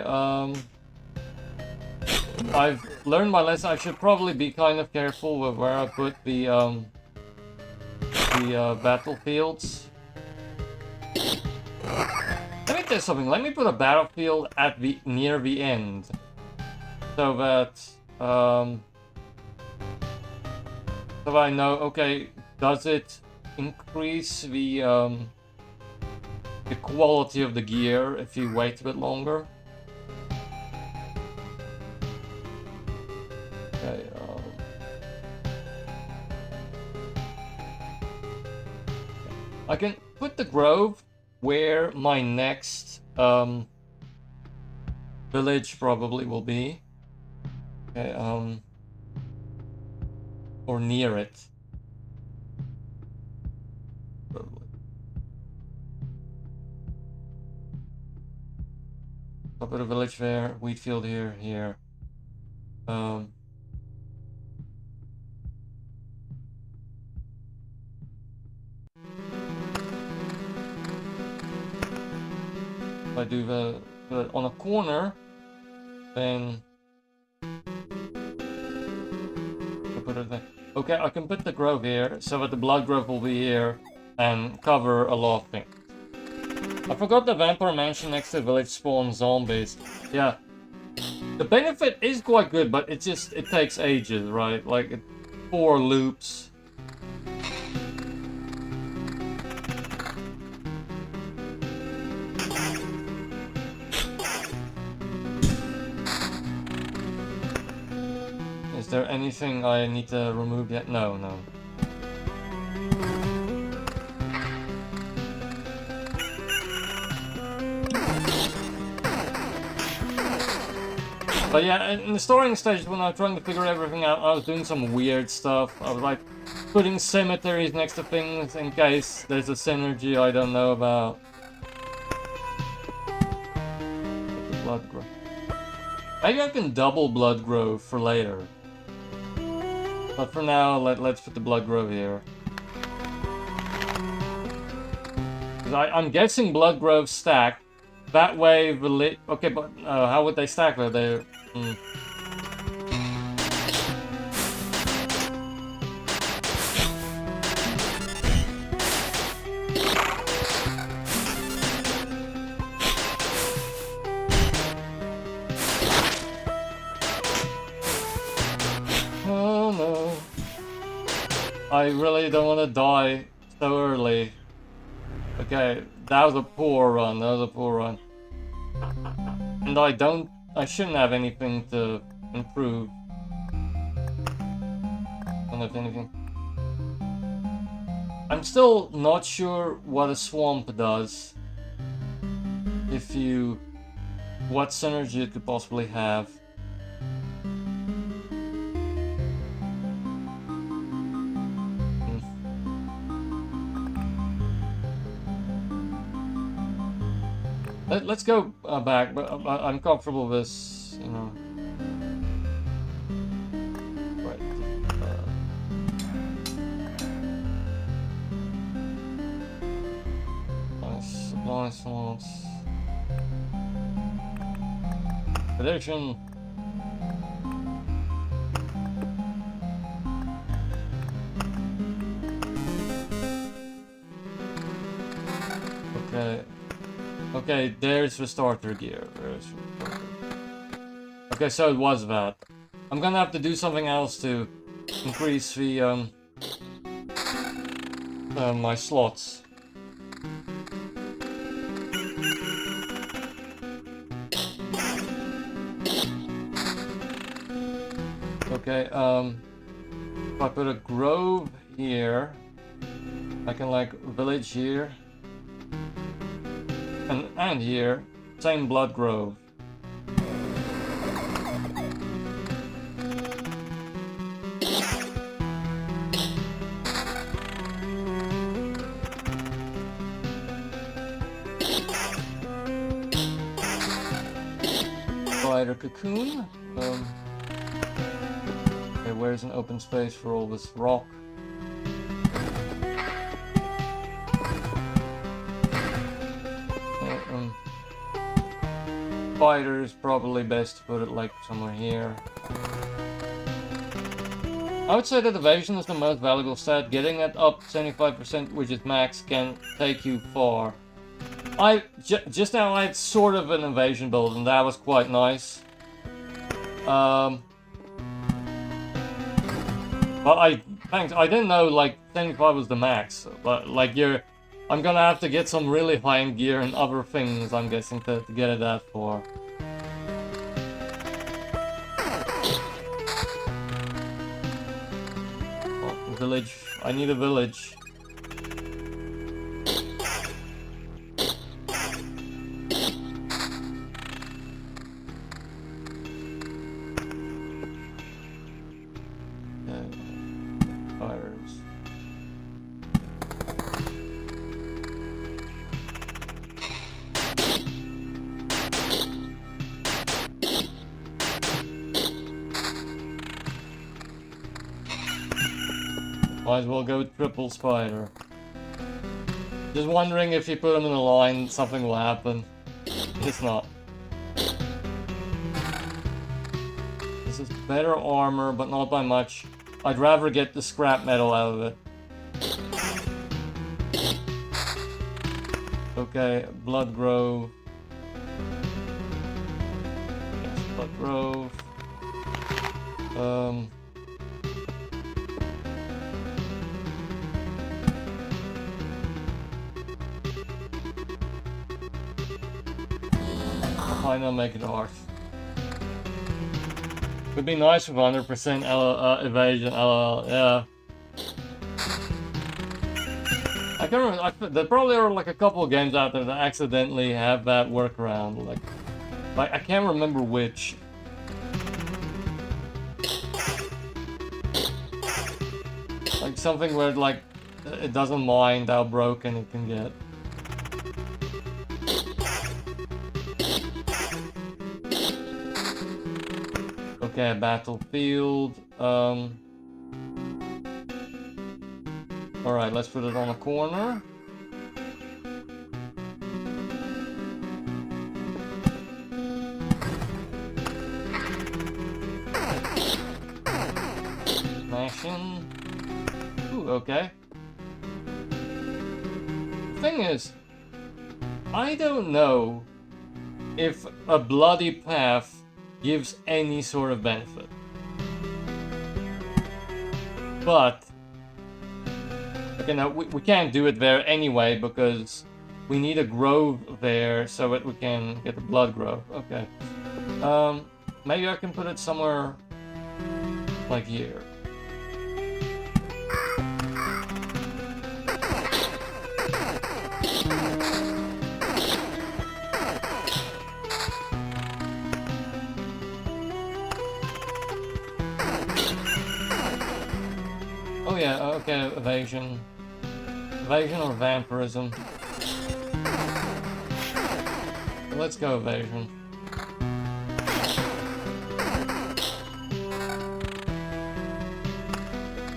Speaker 1: I've learned my lesson. I should probably be kind of careful with where I put the battlefields. Let me test something. Let me put a battlefield at near the end, so that so I know. Okay, does it increase the quality of the gear if you wait a bit longer? Okay. I can put the grove where my next village probably will be. Okay, or near it. Probably. I'll put a village there, wheat field here, here. If I do the on a corner, then I put it there. Okay, I can put the grove here so that the blood grove will be here and cover a lot of things. I forgot the vampire mansion next to the village spawns zombies. Yeah, the benefit is quite good, but it takes ages, right? Like 4 loops. Is there anything I need to remove yet? No, no. But yeah, in the storing stage, when I was trying to figure everything out, I was doing some weird stuff. I was like putting cemeteries next to things in case there's a synergy I don't know about. The blood growth. Maybe I can double blood growth for later. But for now, let's put the blood grove here. I'm guessing blood groves stack. That way, okay, but how would they stack though? They. Oh no! I really don't want to die so early. Okay, that was a poor run. That was a poor run. And I shouldn't have anything to improve. Don't have anything. I'm still not sure what a swamp does. What synergy it could possibly have. Let's go back, but I'm comfortable with this, you know. Right. Supply slots. Prediction. Okay. Okay, there's the starter gear. Okay, so it was that. I'm gonna have to do something else to increase the my slots. Okay, if I put a grove here, I can like village here. And here, same blood grove. spider cocoon. Okay, where's an open space for all this rock? Spider is probably best to put it like somewhere here. I would say that evasion is the most valuable stat. Getting it up 75%, which is max, can take you far. Just now I had sort of an evasion build, and that was quite nice. But I didn't know like 75 was the max. But like I'm gonna have to get some really high-end gear and other things, I'm guessing, to get it that far. Oh, village. I need a village. Might as well go triple spider. Just wondering if you put them in a line, something will happen. It's not. This is better armor, but not by much. I'd rather get the scrap metal out of it. Okay, Blood Grove. Yes, Blood Grove. Why not make it hard? Would be nice with 100% evasion, LOL, yeah. I can't remember, there probably are like a couple of games out there that accidentally have that workaround, like I can't remember which. Like something where like it doesn't mind how broken it can get. Okay, battlefield. Alright, let's put it on a corner. Smashing. Ooh, okay. The thing is, I don't know if a bloody path gives any sort of benefit. But okay, now we can't do it there anyway because we need a grove there so that we can get the blood grove. Okay. Maybe I can put it somewhere like here. Oh yeah, okay, evasion. Evasion or vampirism. Let's go evasion.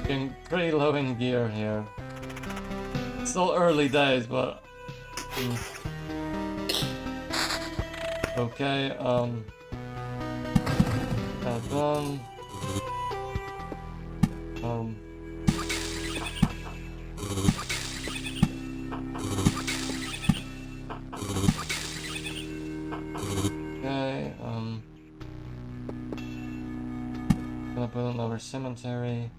Speaker 1: Getting pretty low in gear here. It's still early days, but... Okay, that's done. Okay, gonna put another cemetery.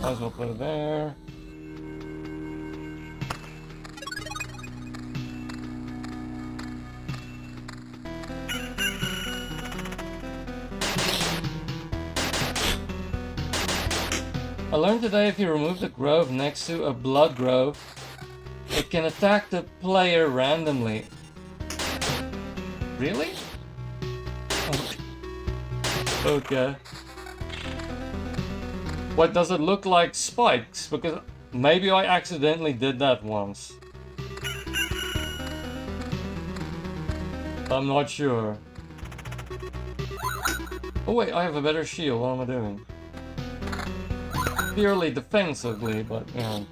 Speaker 1: Might as well put it there. I learned today if you remove the grove next to a blood grove, it can attack the player randomly. Really? Okay. What, does it look like spikes? Because Maybe I accidentally did that once. I'm not sure. Oh wait, I have a better shield. What am I doing? Purely defensively, but you know.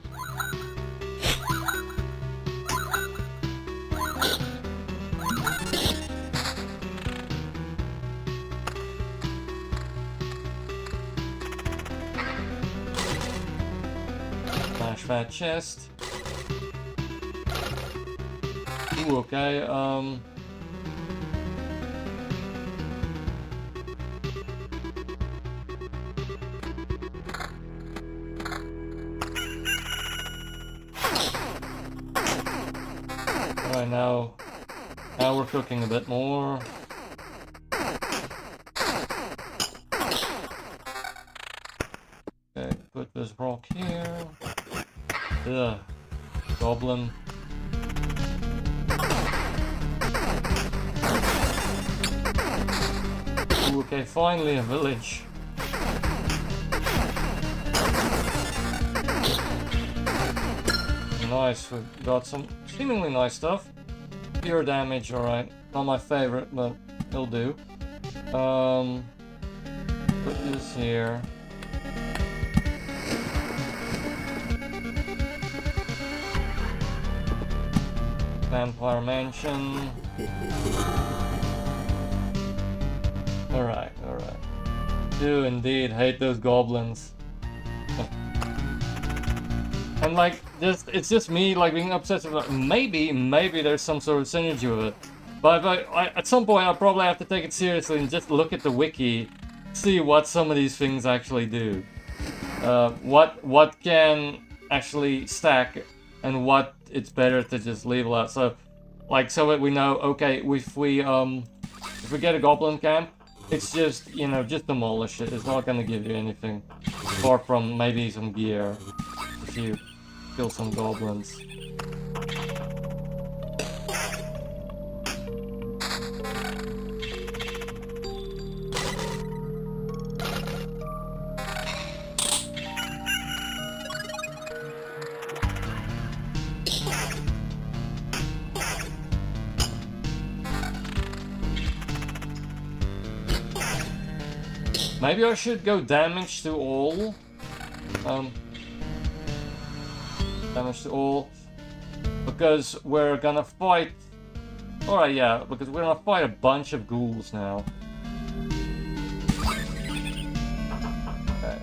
Speaker 1: Smash that chest. Ooh, okay, Alright, now we're cooking a bit more. Okay, put this rock here. Ugh, goblin. Ooh, okay, finally a village. Nice, we've got some seemingly nice stuff. Pure damage, alright. Not my favorite, but it'll do. Put this here. Vampire Mansion. Alright. Do indeed hate those goblins. And like, it's just me like being obsessive about maybe there's some sort of synergy with it. But at some point I'll probably have to take it seriously and just look at the wiki, see what some of these things actually do. What can actually stack and what it's better to just leave out. So that we know, okay, if we get a goblin camp, it's just, you know, just demolish it. It's not gonna give you anything apart from maybe some gear if you kill some goblins. Maybe I should go damage to all. Damage to all. Because we're gonna fight... Alright, yeah, because we're gonna fight a bunch of ghouls now. Okay.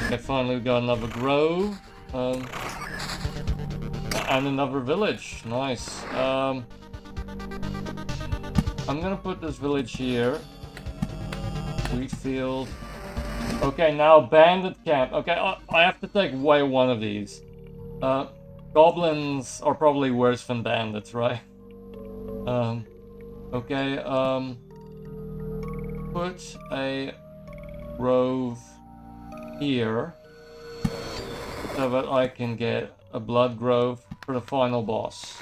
Speaker 1: Okay, finally we got another grove. And another village. Nice. I'm gonna put this village here. Wheat field. Okay, now bandit camp. Okay, I have to take away one of these. Goblins are probably worse than bandits, right? Okay, put a grove here so that I can get a blood grove for the final boss.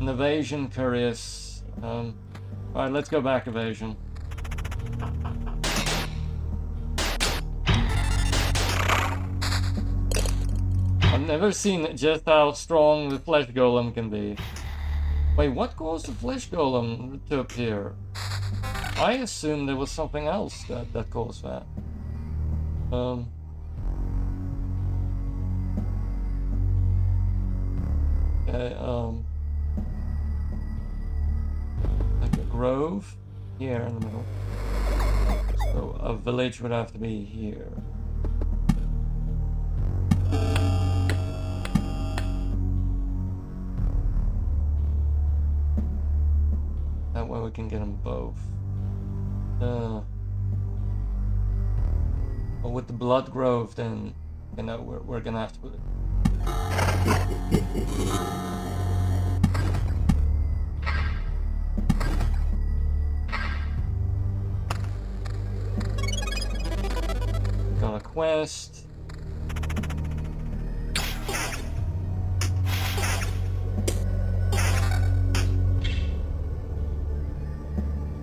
Speaker 1: An evasion curious. Alright, let's go back evasion. I've never seen just how strong the flesh golem can be. Wait, what caused the flesh golem to appear? I assumed there was something else that caused that. Okay, like a grove here in the middle. So a village would have to be here. That way we can get them both. But with the blood grove, then you know we're gonna have to put it. Got a quest.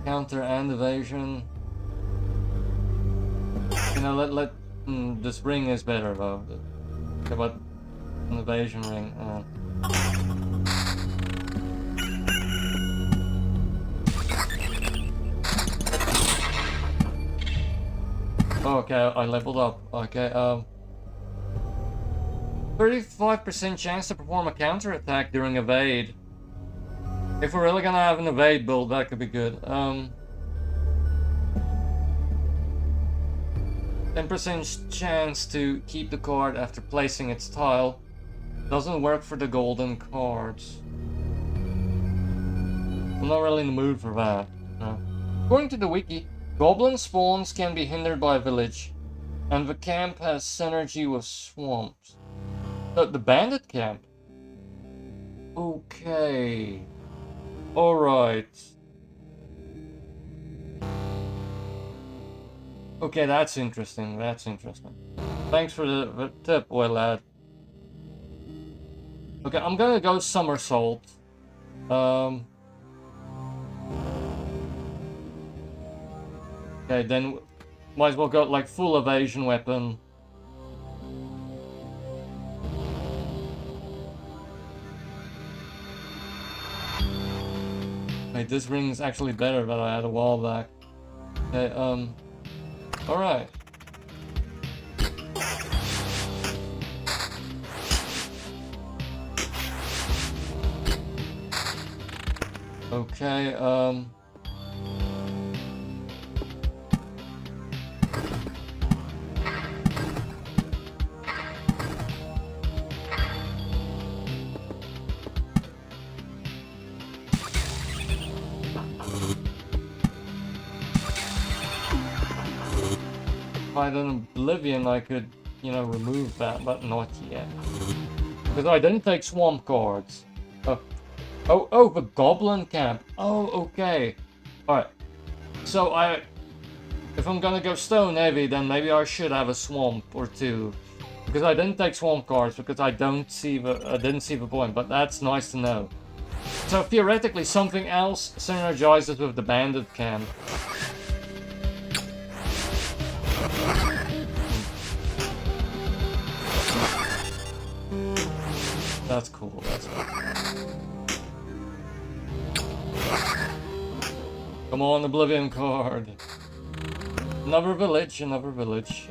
Speaker 1: Counter and evasion. You know, this ring is better though. Okay, but an evasion ring. Okay, I leveled up. Okay, 35% chance to perform a counter attack during evade. If we're really gonna have an evade build, that could be good. 10% chance to keep the card after placing its tile. Doesn't work for the golden cards. I'm not really in the mood for that. No. According to the wiki, goblin spawns can be hindered by a village, and the camp has synergy with swamps. The bandit camp? Okay. Alright. Okay, that's interesting. That's interesting. Thanks for the tip, boy lad. Okay, I'm gonna go somersault. Okay, then might as well go like full evasion weapon. Wait, this ring's actually better than I had a while back. Okay, alright. Okay, if I had an Oblivion, I could, you know, remove that, but not yet. Because I didn't take swamp cards. Oh, the goblin camp. Oh, okay. Alright. So if I'm gonna go stone heavy, then maybe I should have a swamp or two. Because I didn't take swamp cards, because I didn't see the point, but that's nice to know. So theoretically, something else synergizes with the bandit camp. That's cool, that's cool. Come on, Oblivion card. Another village, another village.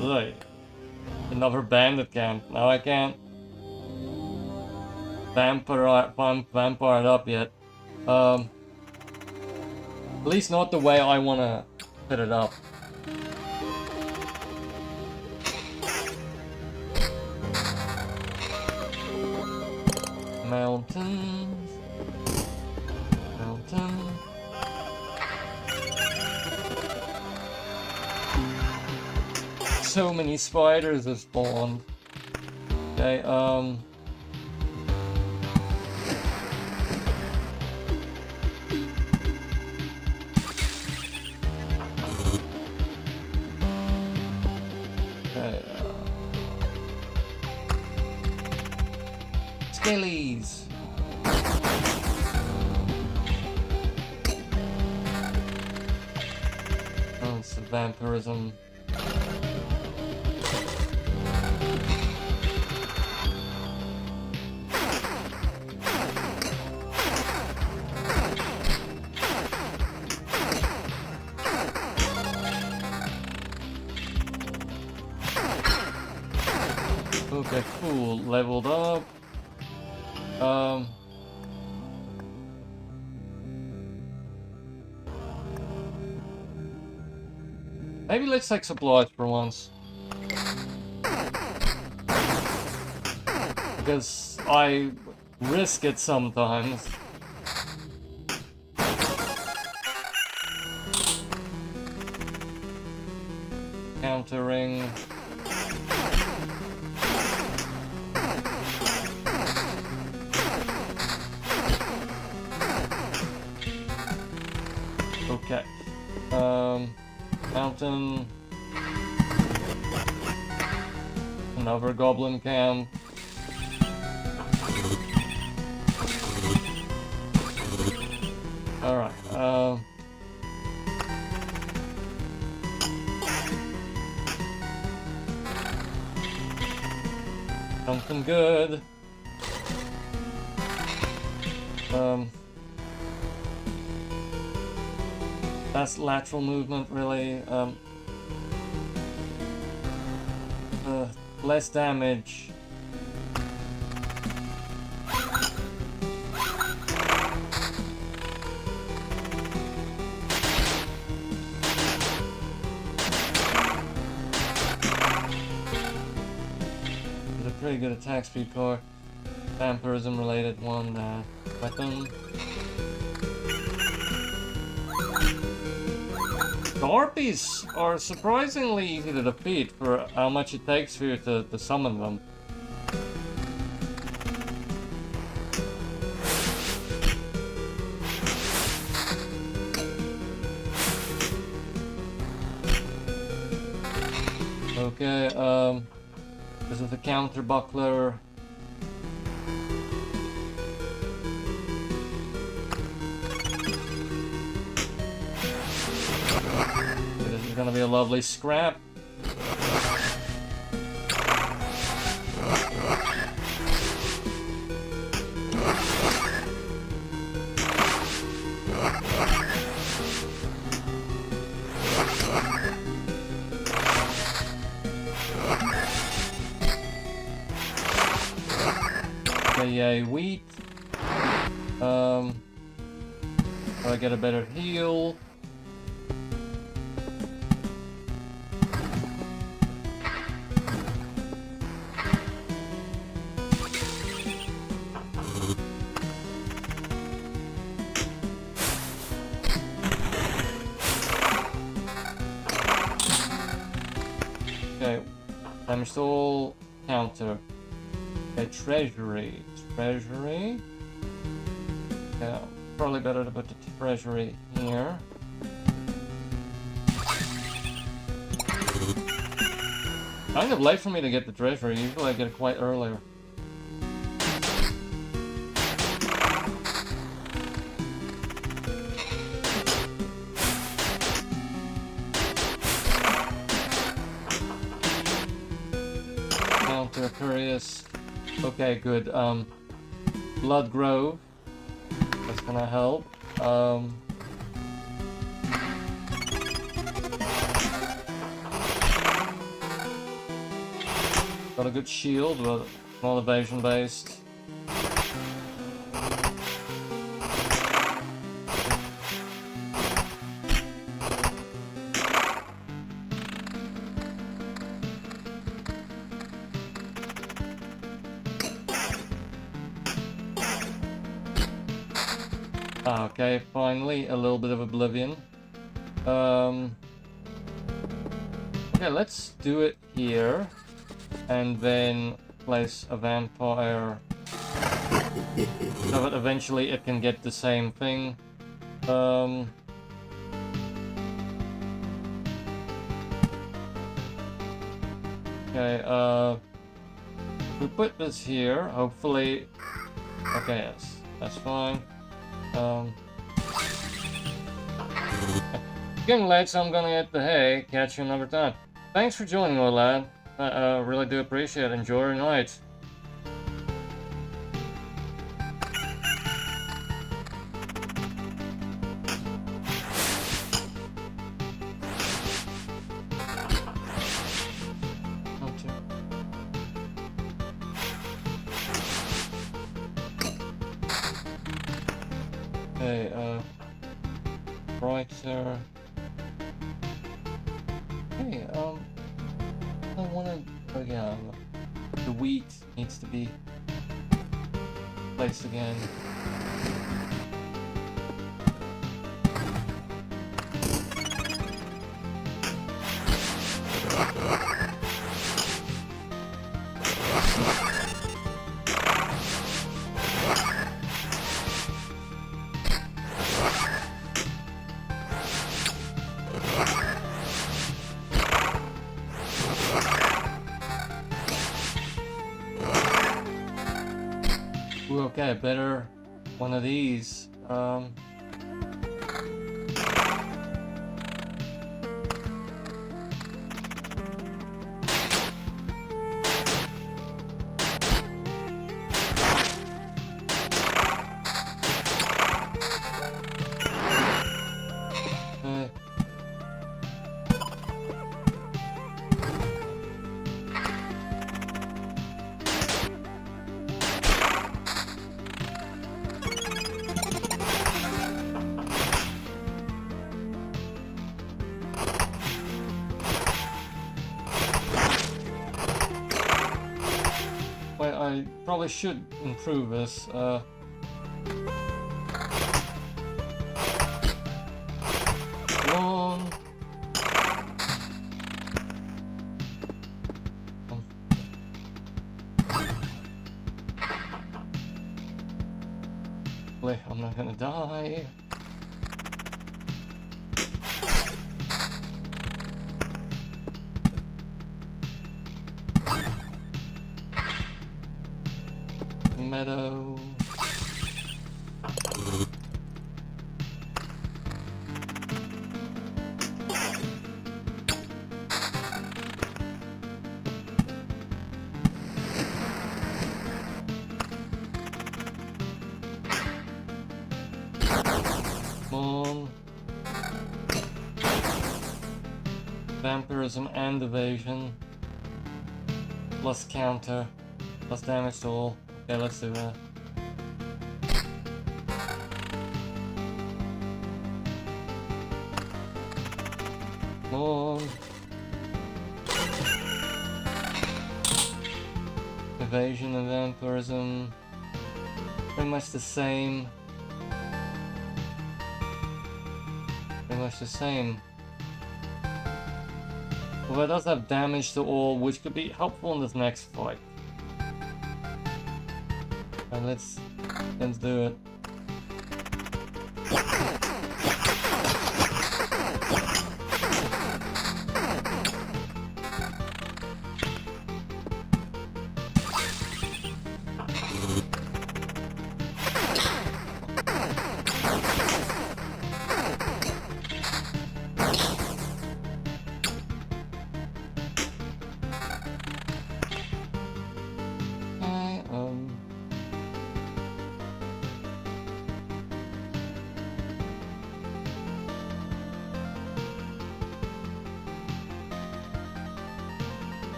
Speaker 1: Right. Another bandit camp. Now I can't vampire it up yet. At least not the way I wanna put it up. Mountains. Mountain. So many spiders have spawned. Okay, Skellies! Oh, it's vampirism. Okay, cool. Leveled up. Maybe let's take supplies for once. Because I risk it sometimes. Countering. Mountain. Another goblin camp. Alright, something good. That's lateral movement, really. Less damage. It's a pretty good attack speed core. Vampirism related one, weapon. The harpies are surprisingly easy to defeat for how much it takes for you to summon them. Okay, this is the counter buckler. This is gonna be a lovely scrap. Okay, wheat. I get a better heal. Okay, damage soul counter. Okay, treasury. Treasury. Yeah, probably better to put the treasury here. Kind of late for me to get the treasury. Usually I get it quite earlier. Counter curious. Okay, good. Blood Grove. That's gonna help. Got a good shield, but not evasion based. Okay, finally, a little bit of oblivion. Okay, let's do it here. And then place a vampire. So that eventually it can get the same thing. Okay, we put this here, hopefully. Okay, yes, that's fine. Getting late, so I'm gonna hit the hay. Catch you another time. Thanks for joining, old lad. I really do appreciate it. Enjoy your night. Okay, brighter. Hey, I wanna, again, the wheat needs to be placed again. Okay, better one of these. I probably should improve this. Come on. Hopefully I'm not gonna die. Meadow. Come on. Vampirism and evasion. Plus counter. Plus damage to all. Okay, let's do that. Come on. Evasion and vampirism. Pretty much the same. Pretty much the same. Well, it does have damage to all, which could be helpful in this next fight. And let's do it.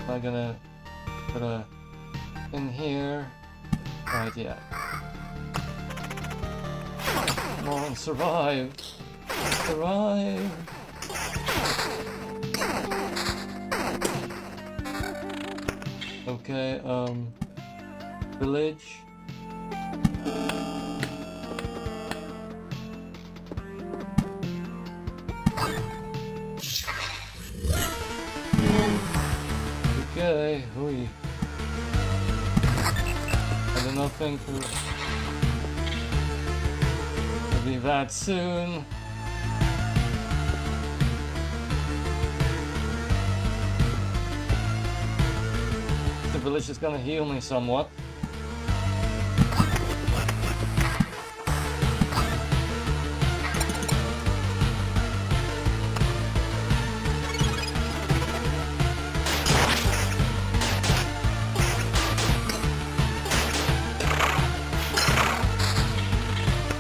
Speaker 1: I'm gonna put a in here. Right, yeah. Come on, survive! Survive! Okay, village. Okay, hui. I do not think we'll be that soon. The village is gonna heal me somewhat.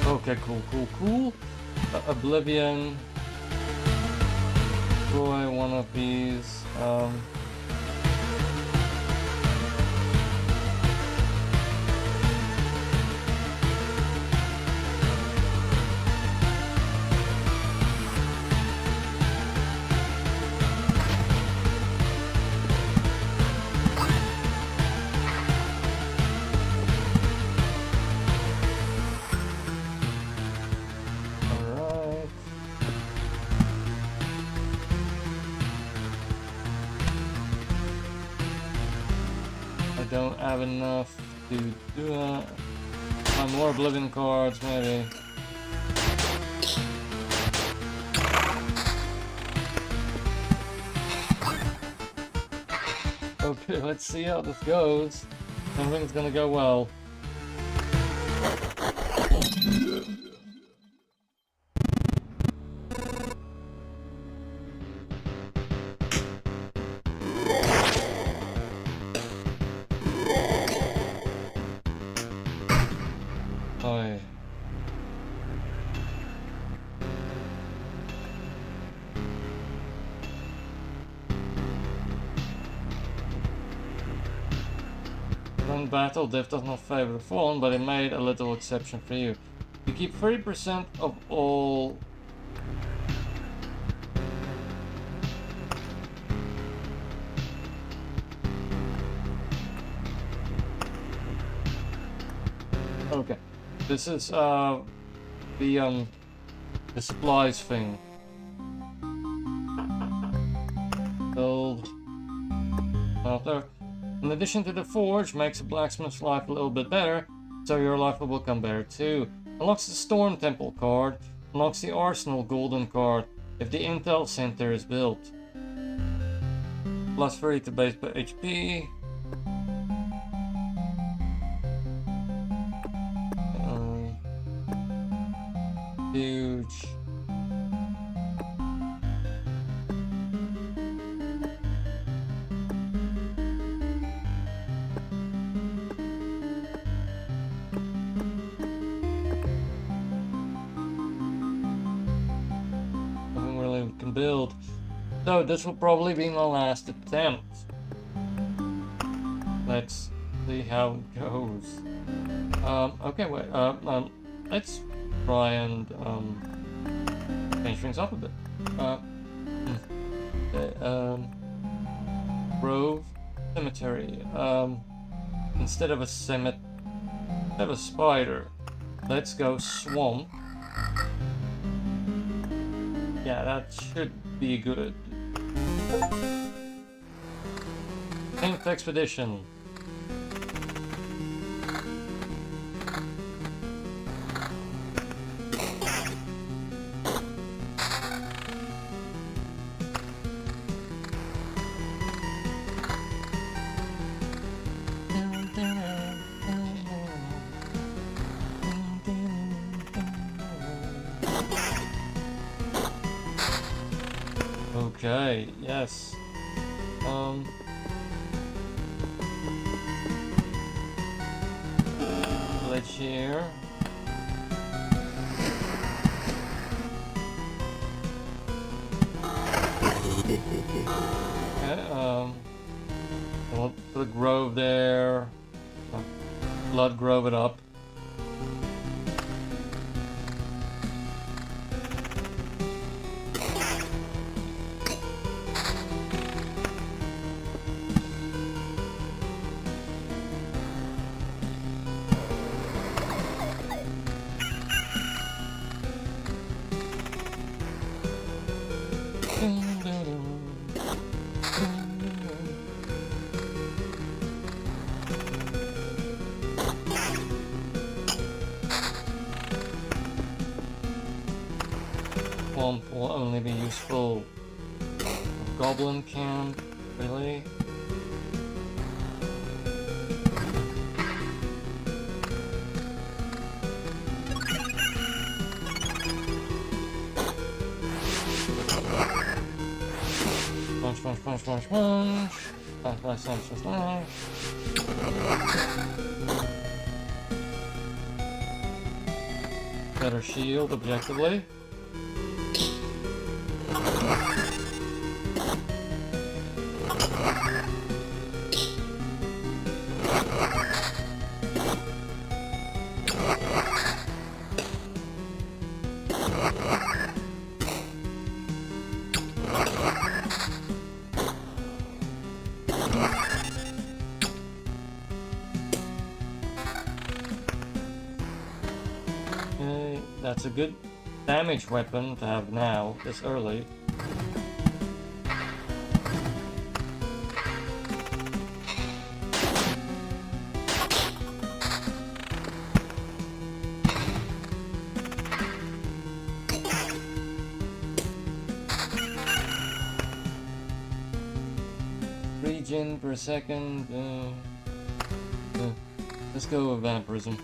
Speaker 1: Okay, cool. Oblivion. Destroy one of these. Don't have enough to do that. More Oblivion cards, maybe. Okay, let's see how this goes. Everything's gonna go well. Hi. When battle, Div does not favor the fallen, but it made a little exception for you. You keep 30% of all... Okay. This is the supplies thing. Build out there. In addition to the forge, makes a blacksmith's life a little bit better, so your life will become better too. Unlocks the Storm Temple card, unlocks the Arsenal Golden card if the Intel Center is built. Plus 3 to base HP. Huge. Nothing really we can build. So this will probably be my last attempt. Let's see how it goes. Okay, wait. Let's try and change things up a bit. Grove cemetery. Instead of a have a spider. Let's go swamp. Yeah, that should be good. 10th expedition. Okay, yes. Village here. Okay, we'll put a grove there. Blood grove it up. Swamp will only be useful for goblin camp, really. Punch. Slash. Better shield, objectively. Okay, that's a good damage weapon to have now, this early. Regen per second. Let's go with vampirism.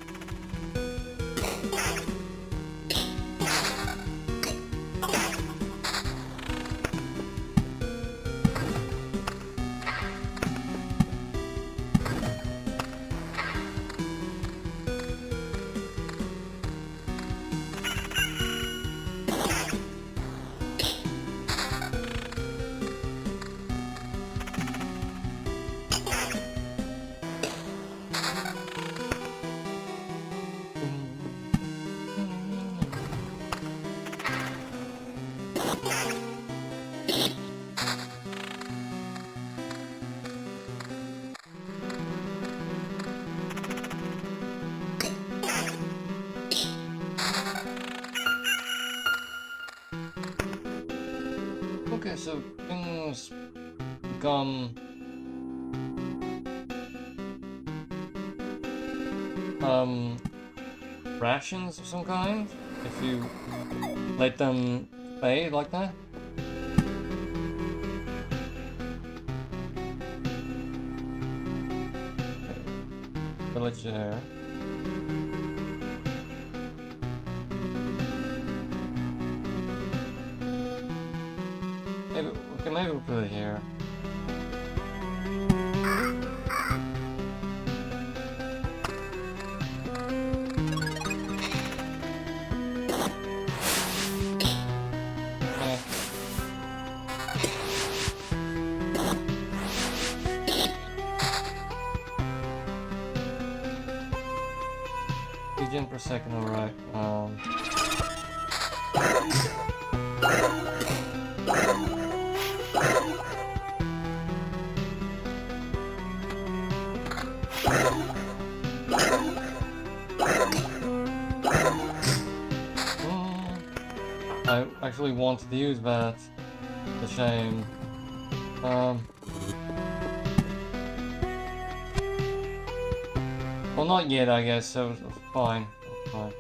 Speaker 1: Okay, so things become rations of some kind if you let them fade like that. Village there. Maybe we'll put it here. Region per second, alright. I actually wanted to use that. It's a shame. Well, not yet, I guess, so it's fine. It's fine.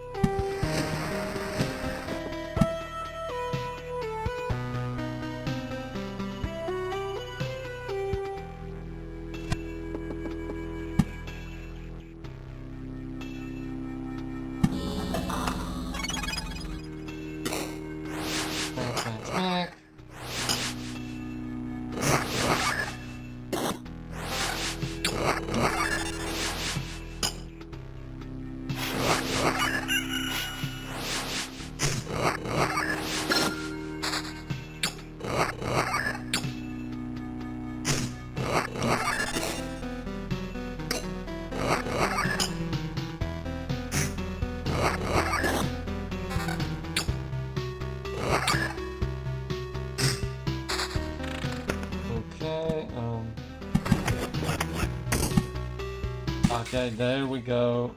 Speaker 1: Okay, there we go.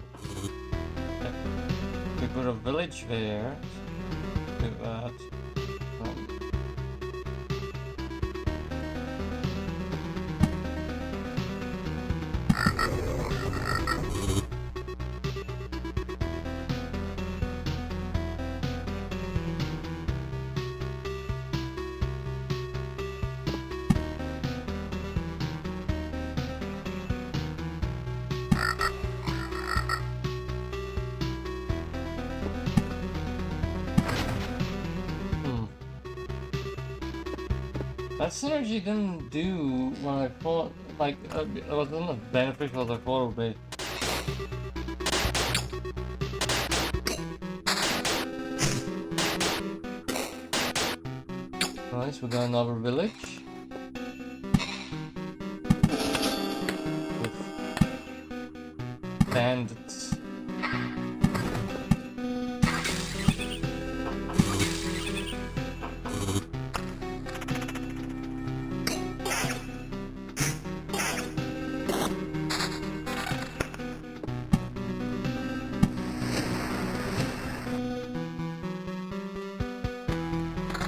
Speaker 1: We put a village there. Do that. That synergy didn't do what I thought, like, it wasn't as beneficial as I thought it would be. Nice, we got another village. With bandits.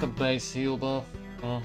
Speaker 1: The base heal buff. Oh.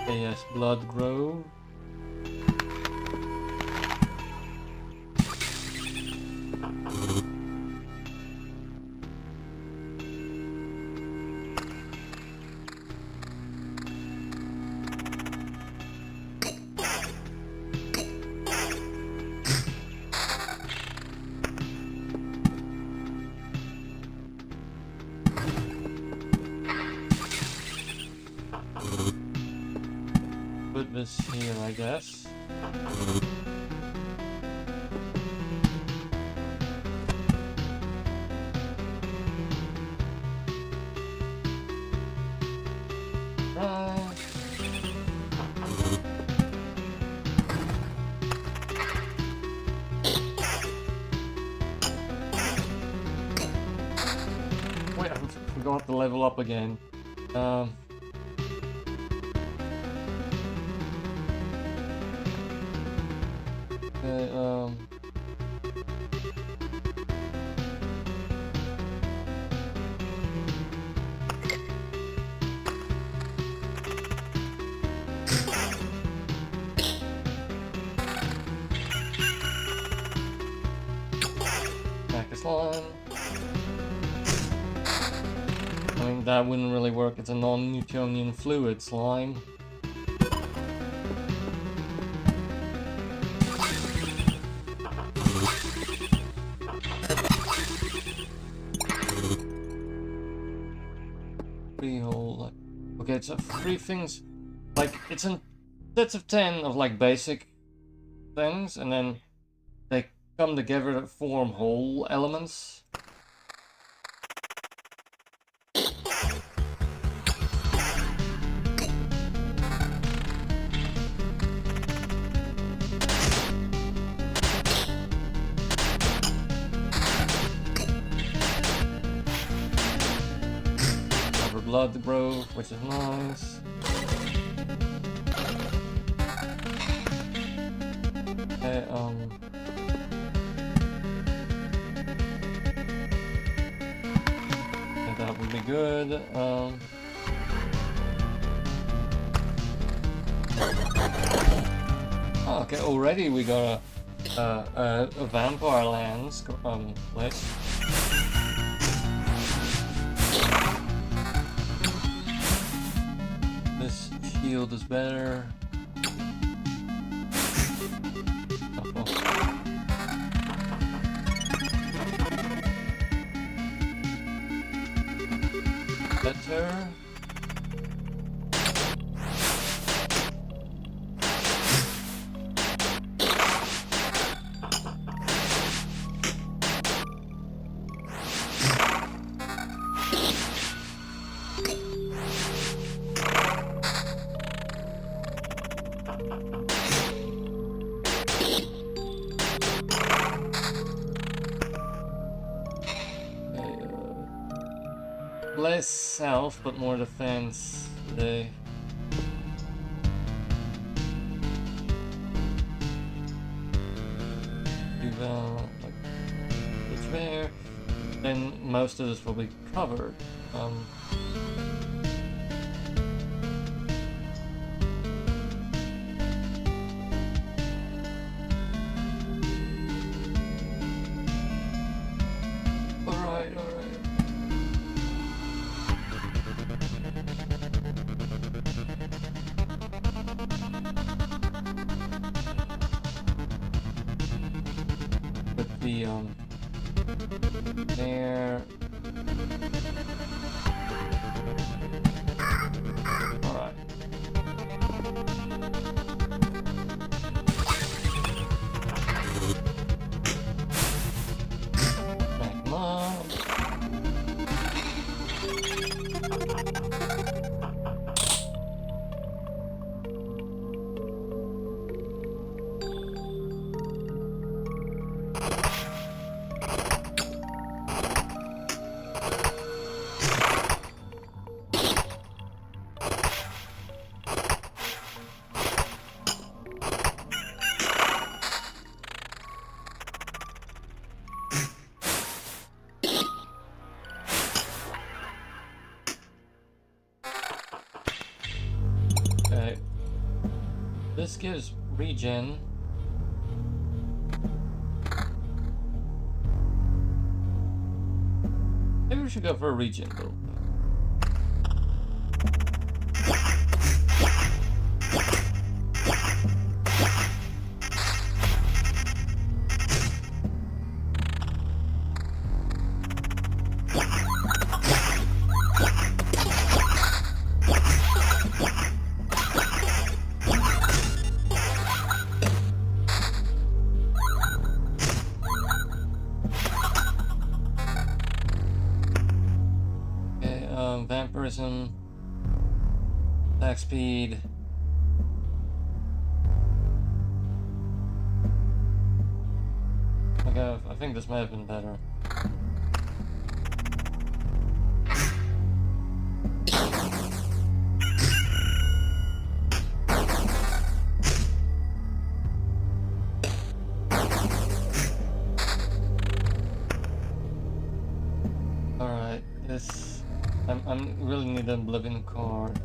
Speaker 1: Yes, Blood Grove. Put this here, I guess. Right. Wait, I forgot to level up again. Okay, back to slime. I mean, that wouldn't really work. It's a non-Newtonian fluid slime. Freehold. Okay, it's 3 things. Like, it's in sets of 10 of like basic things, and then they come together to form whole elements. Blood Grove, which is nice. Okay, yeah, that would be good. Oh, okay, already we got a vampire lands list. This shield is better. Oh. Better. Less health, but more defense today. Do like it's there. Then most of this will be covered. Alright. Put the there. Alright. Back them up. This gives regen. Maybe we should go for a regen build. Vampirism, attack speed. Okay, I think this might have been better. Alright, this... I'm really need an Oblivion card.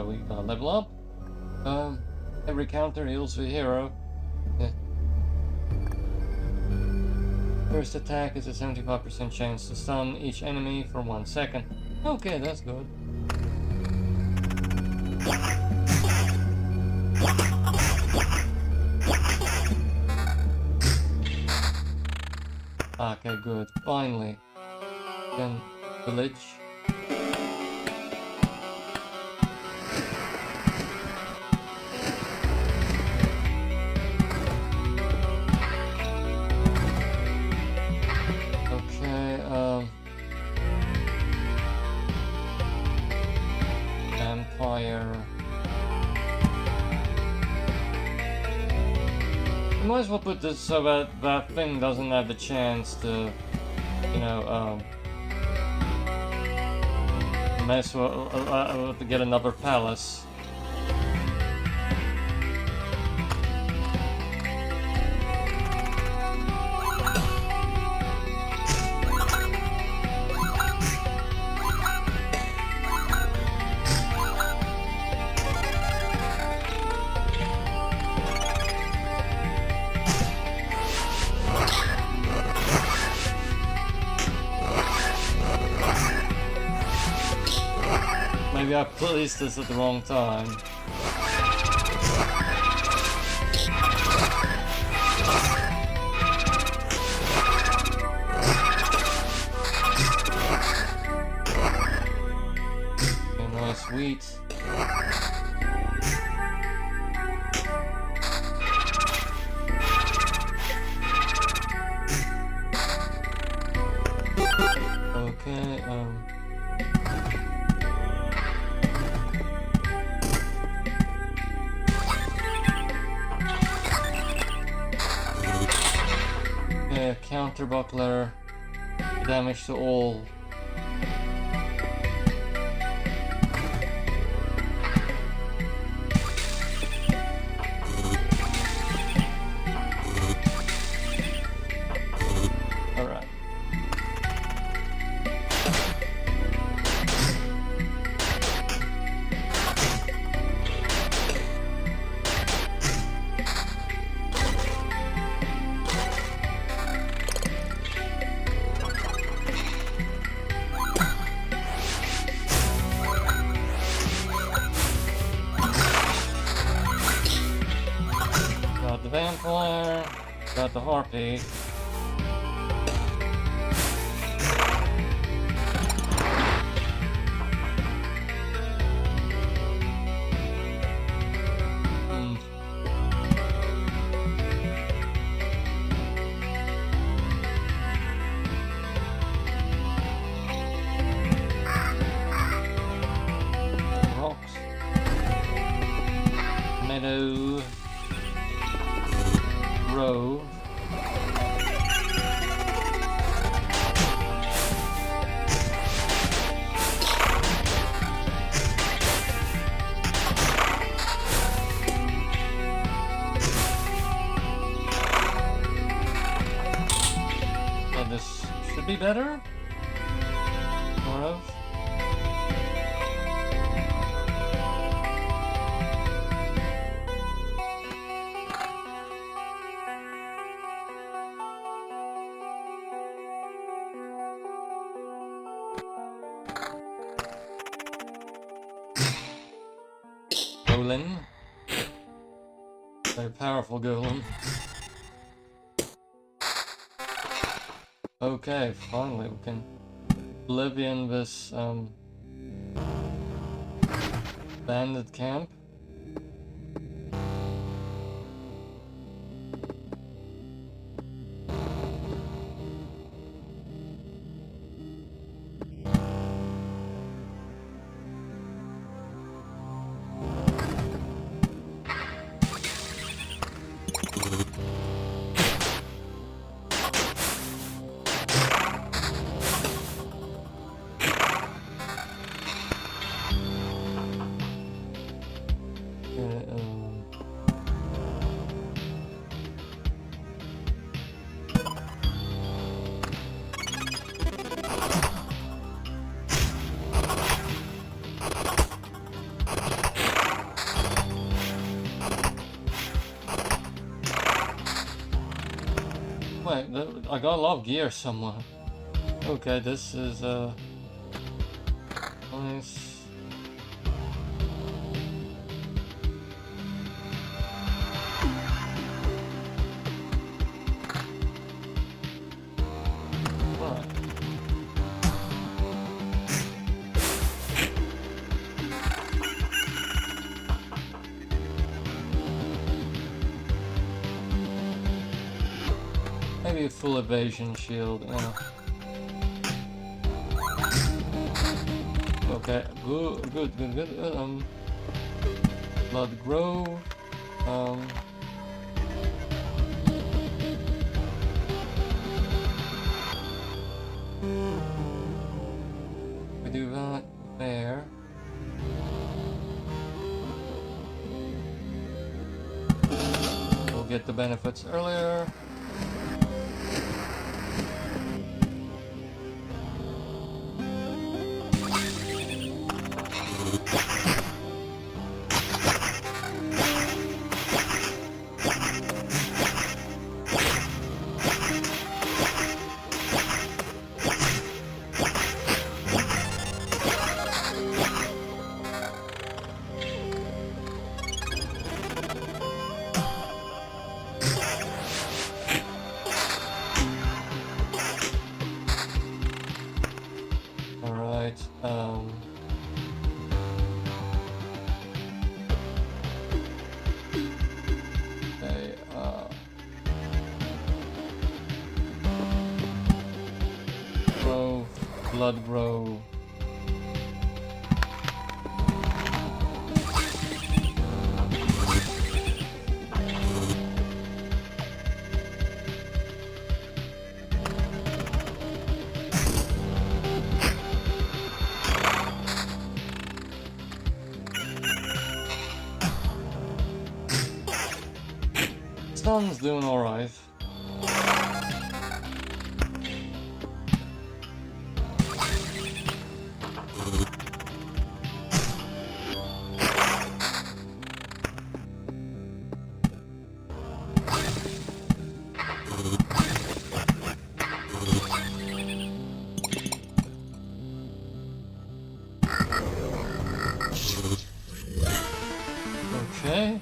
Speaker 1: We gotta level up. Every counter heals the hero. Yeah. First attack is a 75% chance to stun each enemy for 1 second. Okay, that's good. Okay, good. Finally. Then village. You might as well put this so that that thing doesn't have the chance to, you know, mess with, to get another palace. Maybe I placed this at the wrong time. Okay, nice wheat. Okay, counter buckler, damage to all. Alright. Got the vampire, got the harpy. Rocks. Shadow Grove. This should be better. More of. Golem. Very powerful golem. Okay, finally we can oblivion this bandit camp. Wait, I got a lot of gear somewhere. Okay, this is nice. Right. Maybe a full evasion shield, yeah. Okay, good. Blood Grove. We do that there. We'll get the benefits earlier. Blood Grove. Stun's doing alright. Okay.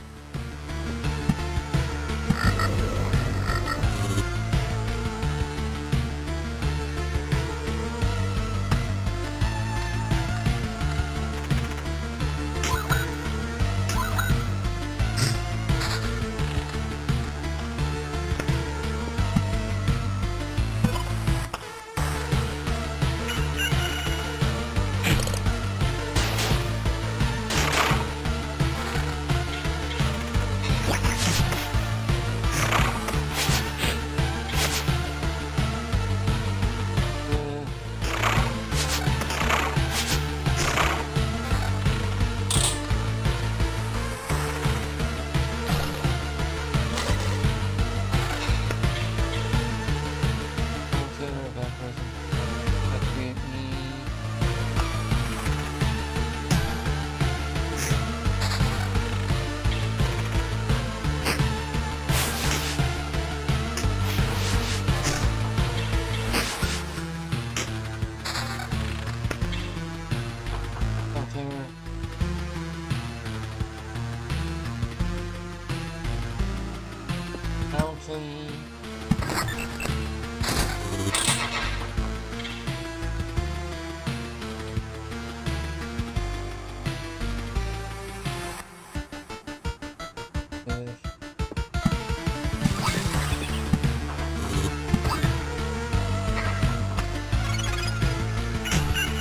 Speaker 1: mountain.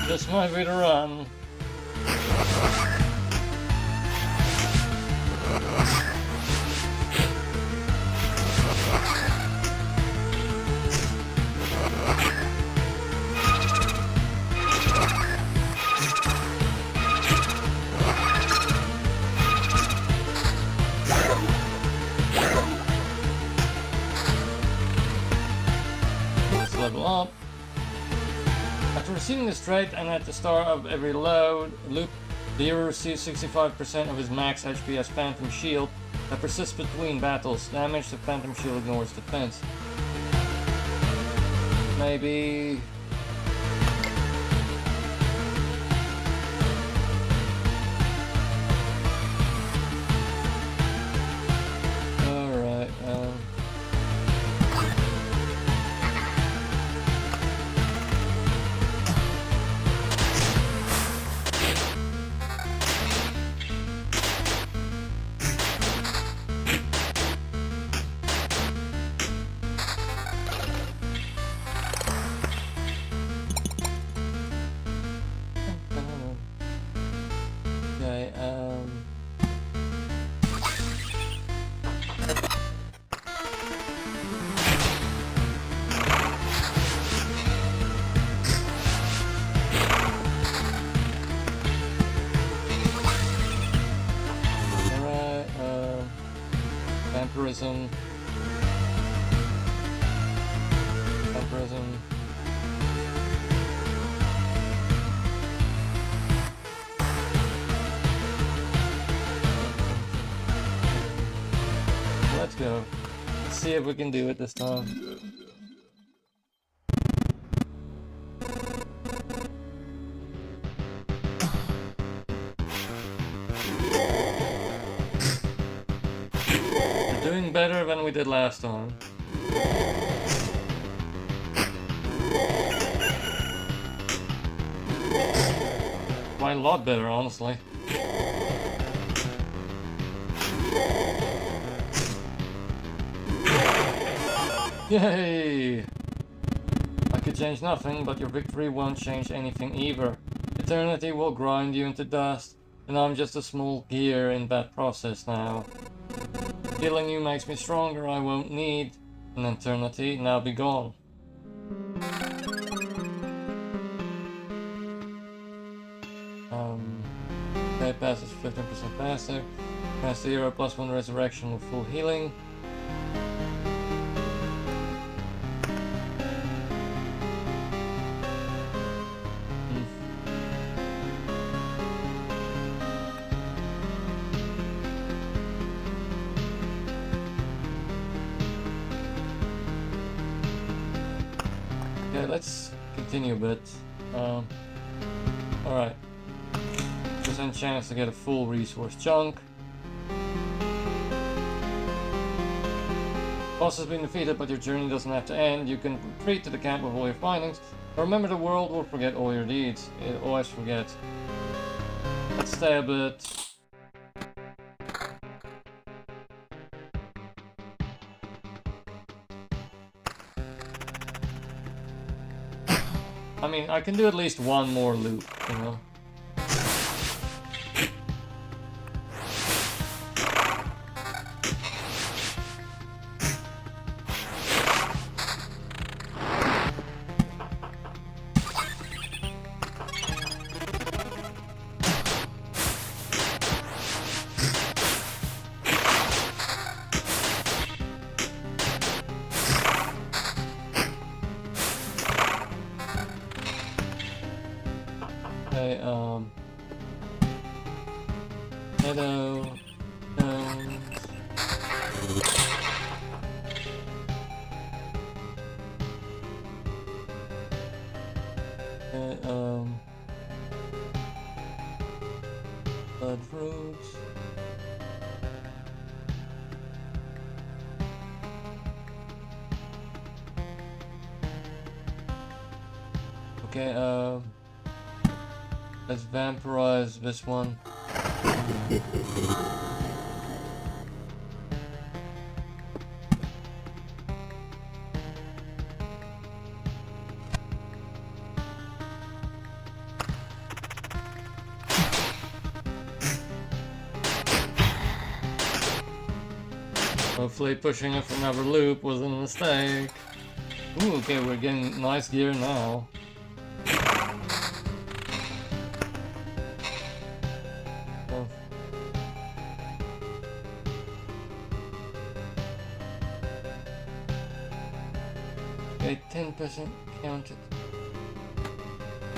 Speaker 1: This might be the run. Let's level up. After receiving this trait and at the start of every loop, the hero receives 65% of his max HP as Phantom Shield that persists between battles. Damage the Phantom Shield ignores defense. Maybe... Alright, Vampirism. Vampirism. Let's go. Let's see if we can do it this time. Doing better than we did last time. Quite a lot better, honestly. Yay! I could change nothing, but your victory won't change anything either. Eternity will grind you into dust, and I'm just a small gear in that process now. Killing you makes me stronger. I won't need an eternity. Now be gone. Okay, passes 15% faster. Pass the hero +1 resurrection with full healing. Okay, let's continue a bit. Alright. % chance to get a full resource chunk. Boss has been defeated, but your journey doesn't have to end. You can retreat to the camp with all your findings. But remember, the world will forget all your deeds. It always forgets. Let's stay a bit. I mean, I can do at least one more loop, you know? Okay, hello, blood fruits. Okay, let's vampirize this one. Hopefully pushing it from another loop wasn't a mistake. Ooh, okay, we're getting nice gear now. Oh. Okay, 10% counted.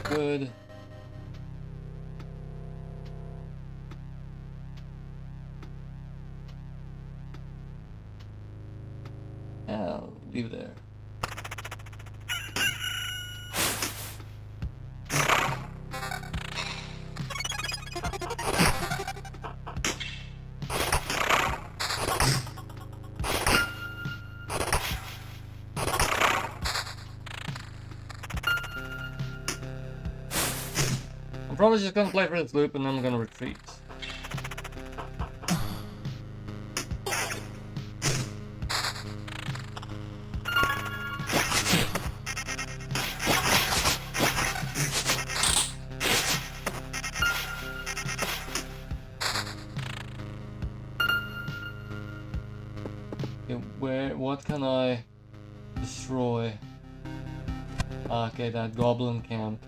Speaker 1: Good. I'll leave it there. I'm probably just gonna play for this loop and then I'm gonna retreat. Okay, what can I destroy? Okay, that goblin camp.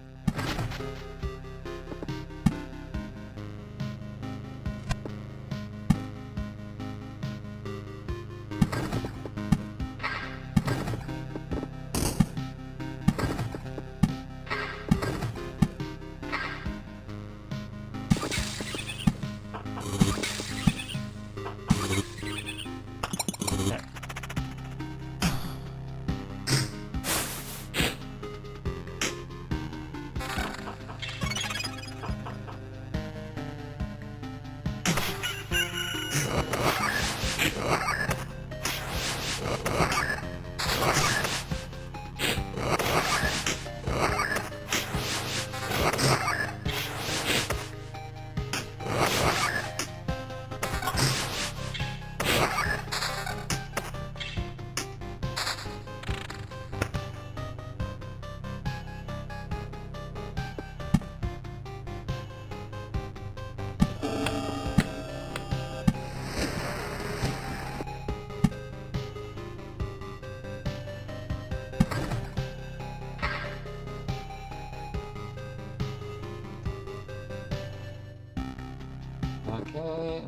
Speaker 1: Okay,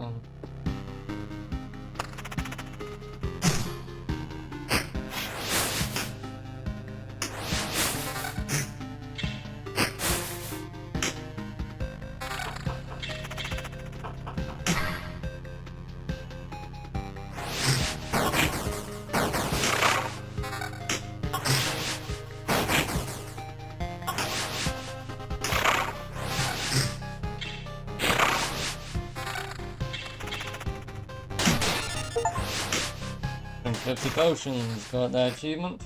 Speaker 1: and 50 potions, got that achievement.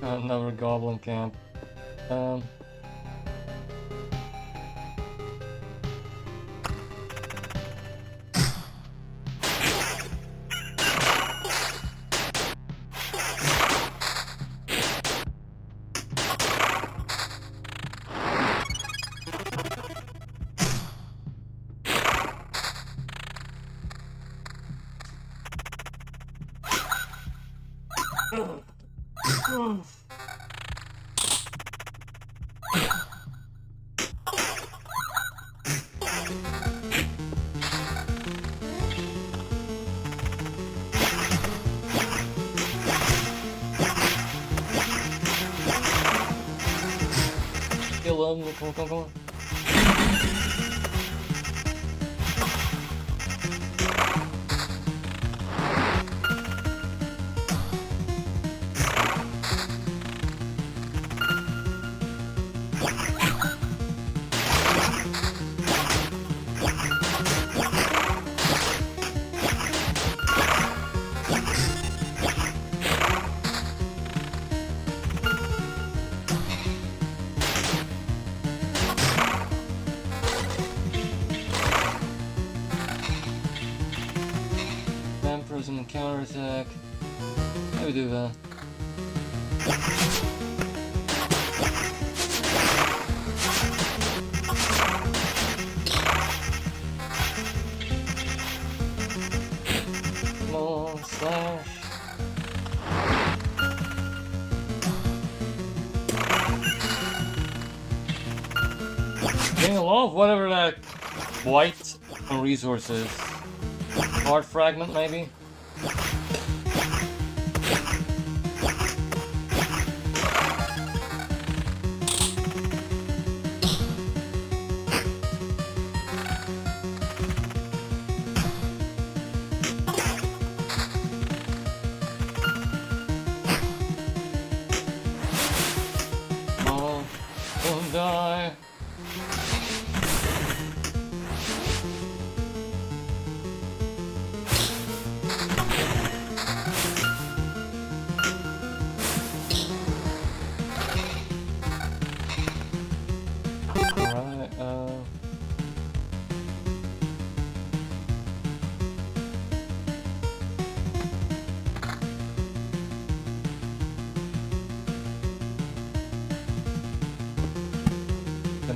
Speaker 1: Got another goblin camp. Kill him, come on. do that. More slash. Getting a lot of whatever that white resources. Heart fragment, maybe? Oh, don't die.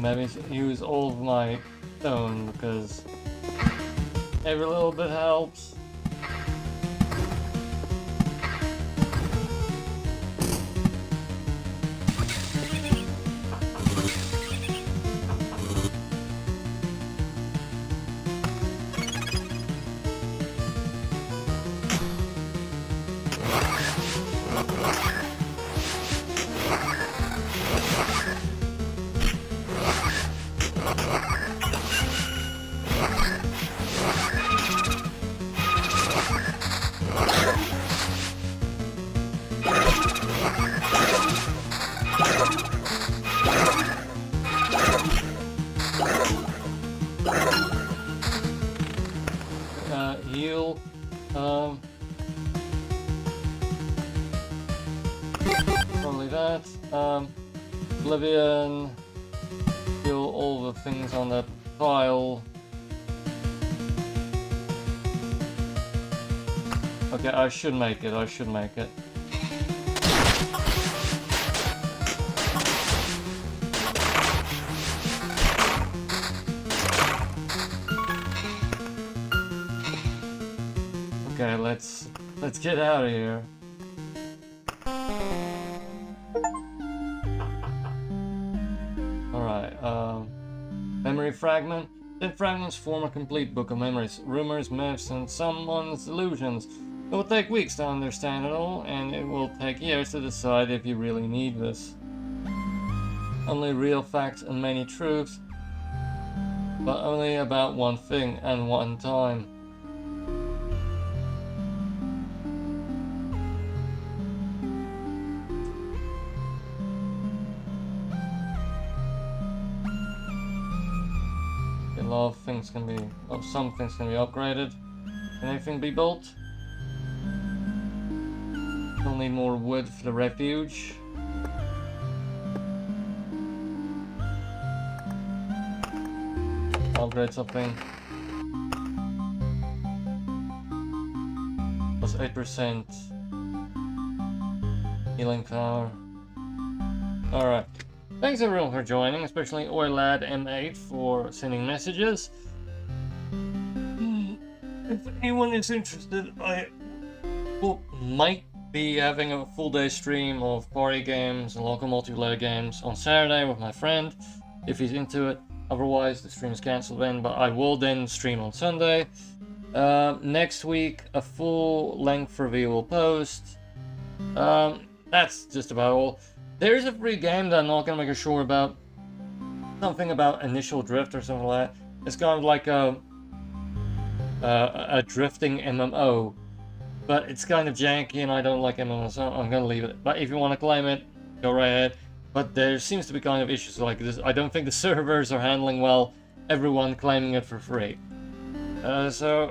Speaker 1: Maybe use all of my stone because every little bit helps. Heal. Probably that. Oblivion. Heal all the things on that pile. Okay, I should make it. I should make it. Okay, let's get out of here. Alright, memory fragment. Then fragments form a complete book of memories, rumors, myths, and someone's illusions. It will take weeks to understand it all, and it will take years to decide if you really need this. Only real facts and many truths, but only about one thing and one time. A lot of things can be, well, some things can be upgraded. Can anything be built? We'll need more wood for the refuge. Upgrade something. Plus 8% healing power. Alright. Thanks everyone for joining, especially Oilad M8 for sending messages. If anyone is interested, I might be having a full day stream of party games and local multiplayer games on Saturday with my friend, if he's into it. Otherwise, the stream is cancelled then, but I will then stream on Sunday. Next week, a full-length review will post. That's just about all. There's a free game that I'm not gonna make sure about. Something about Initial Drift or something like that. It's kind of like a drifting MMO, but it's kind of janky and I don't like MMOs, so I'm gonna leave it. But if you want to claim it, go right ahead. But there seems to be kind of issues like this. I don't think the servers are handling well everyone claiming it for free. So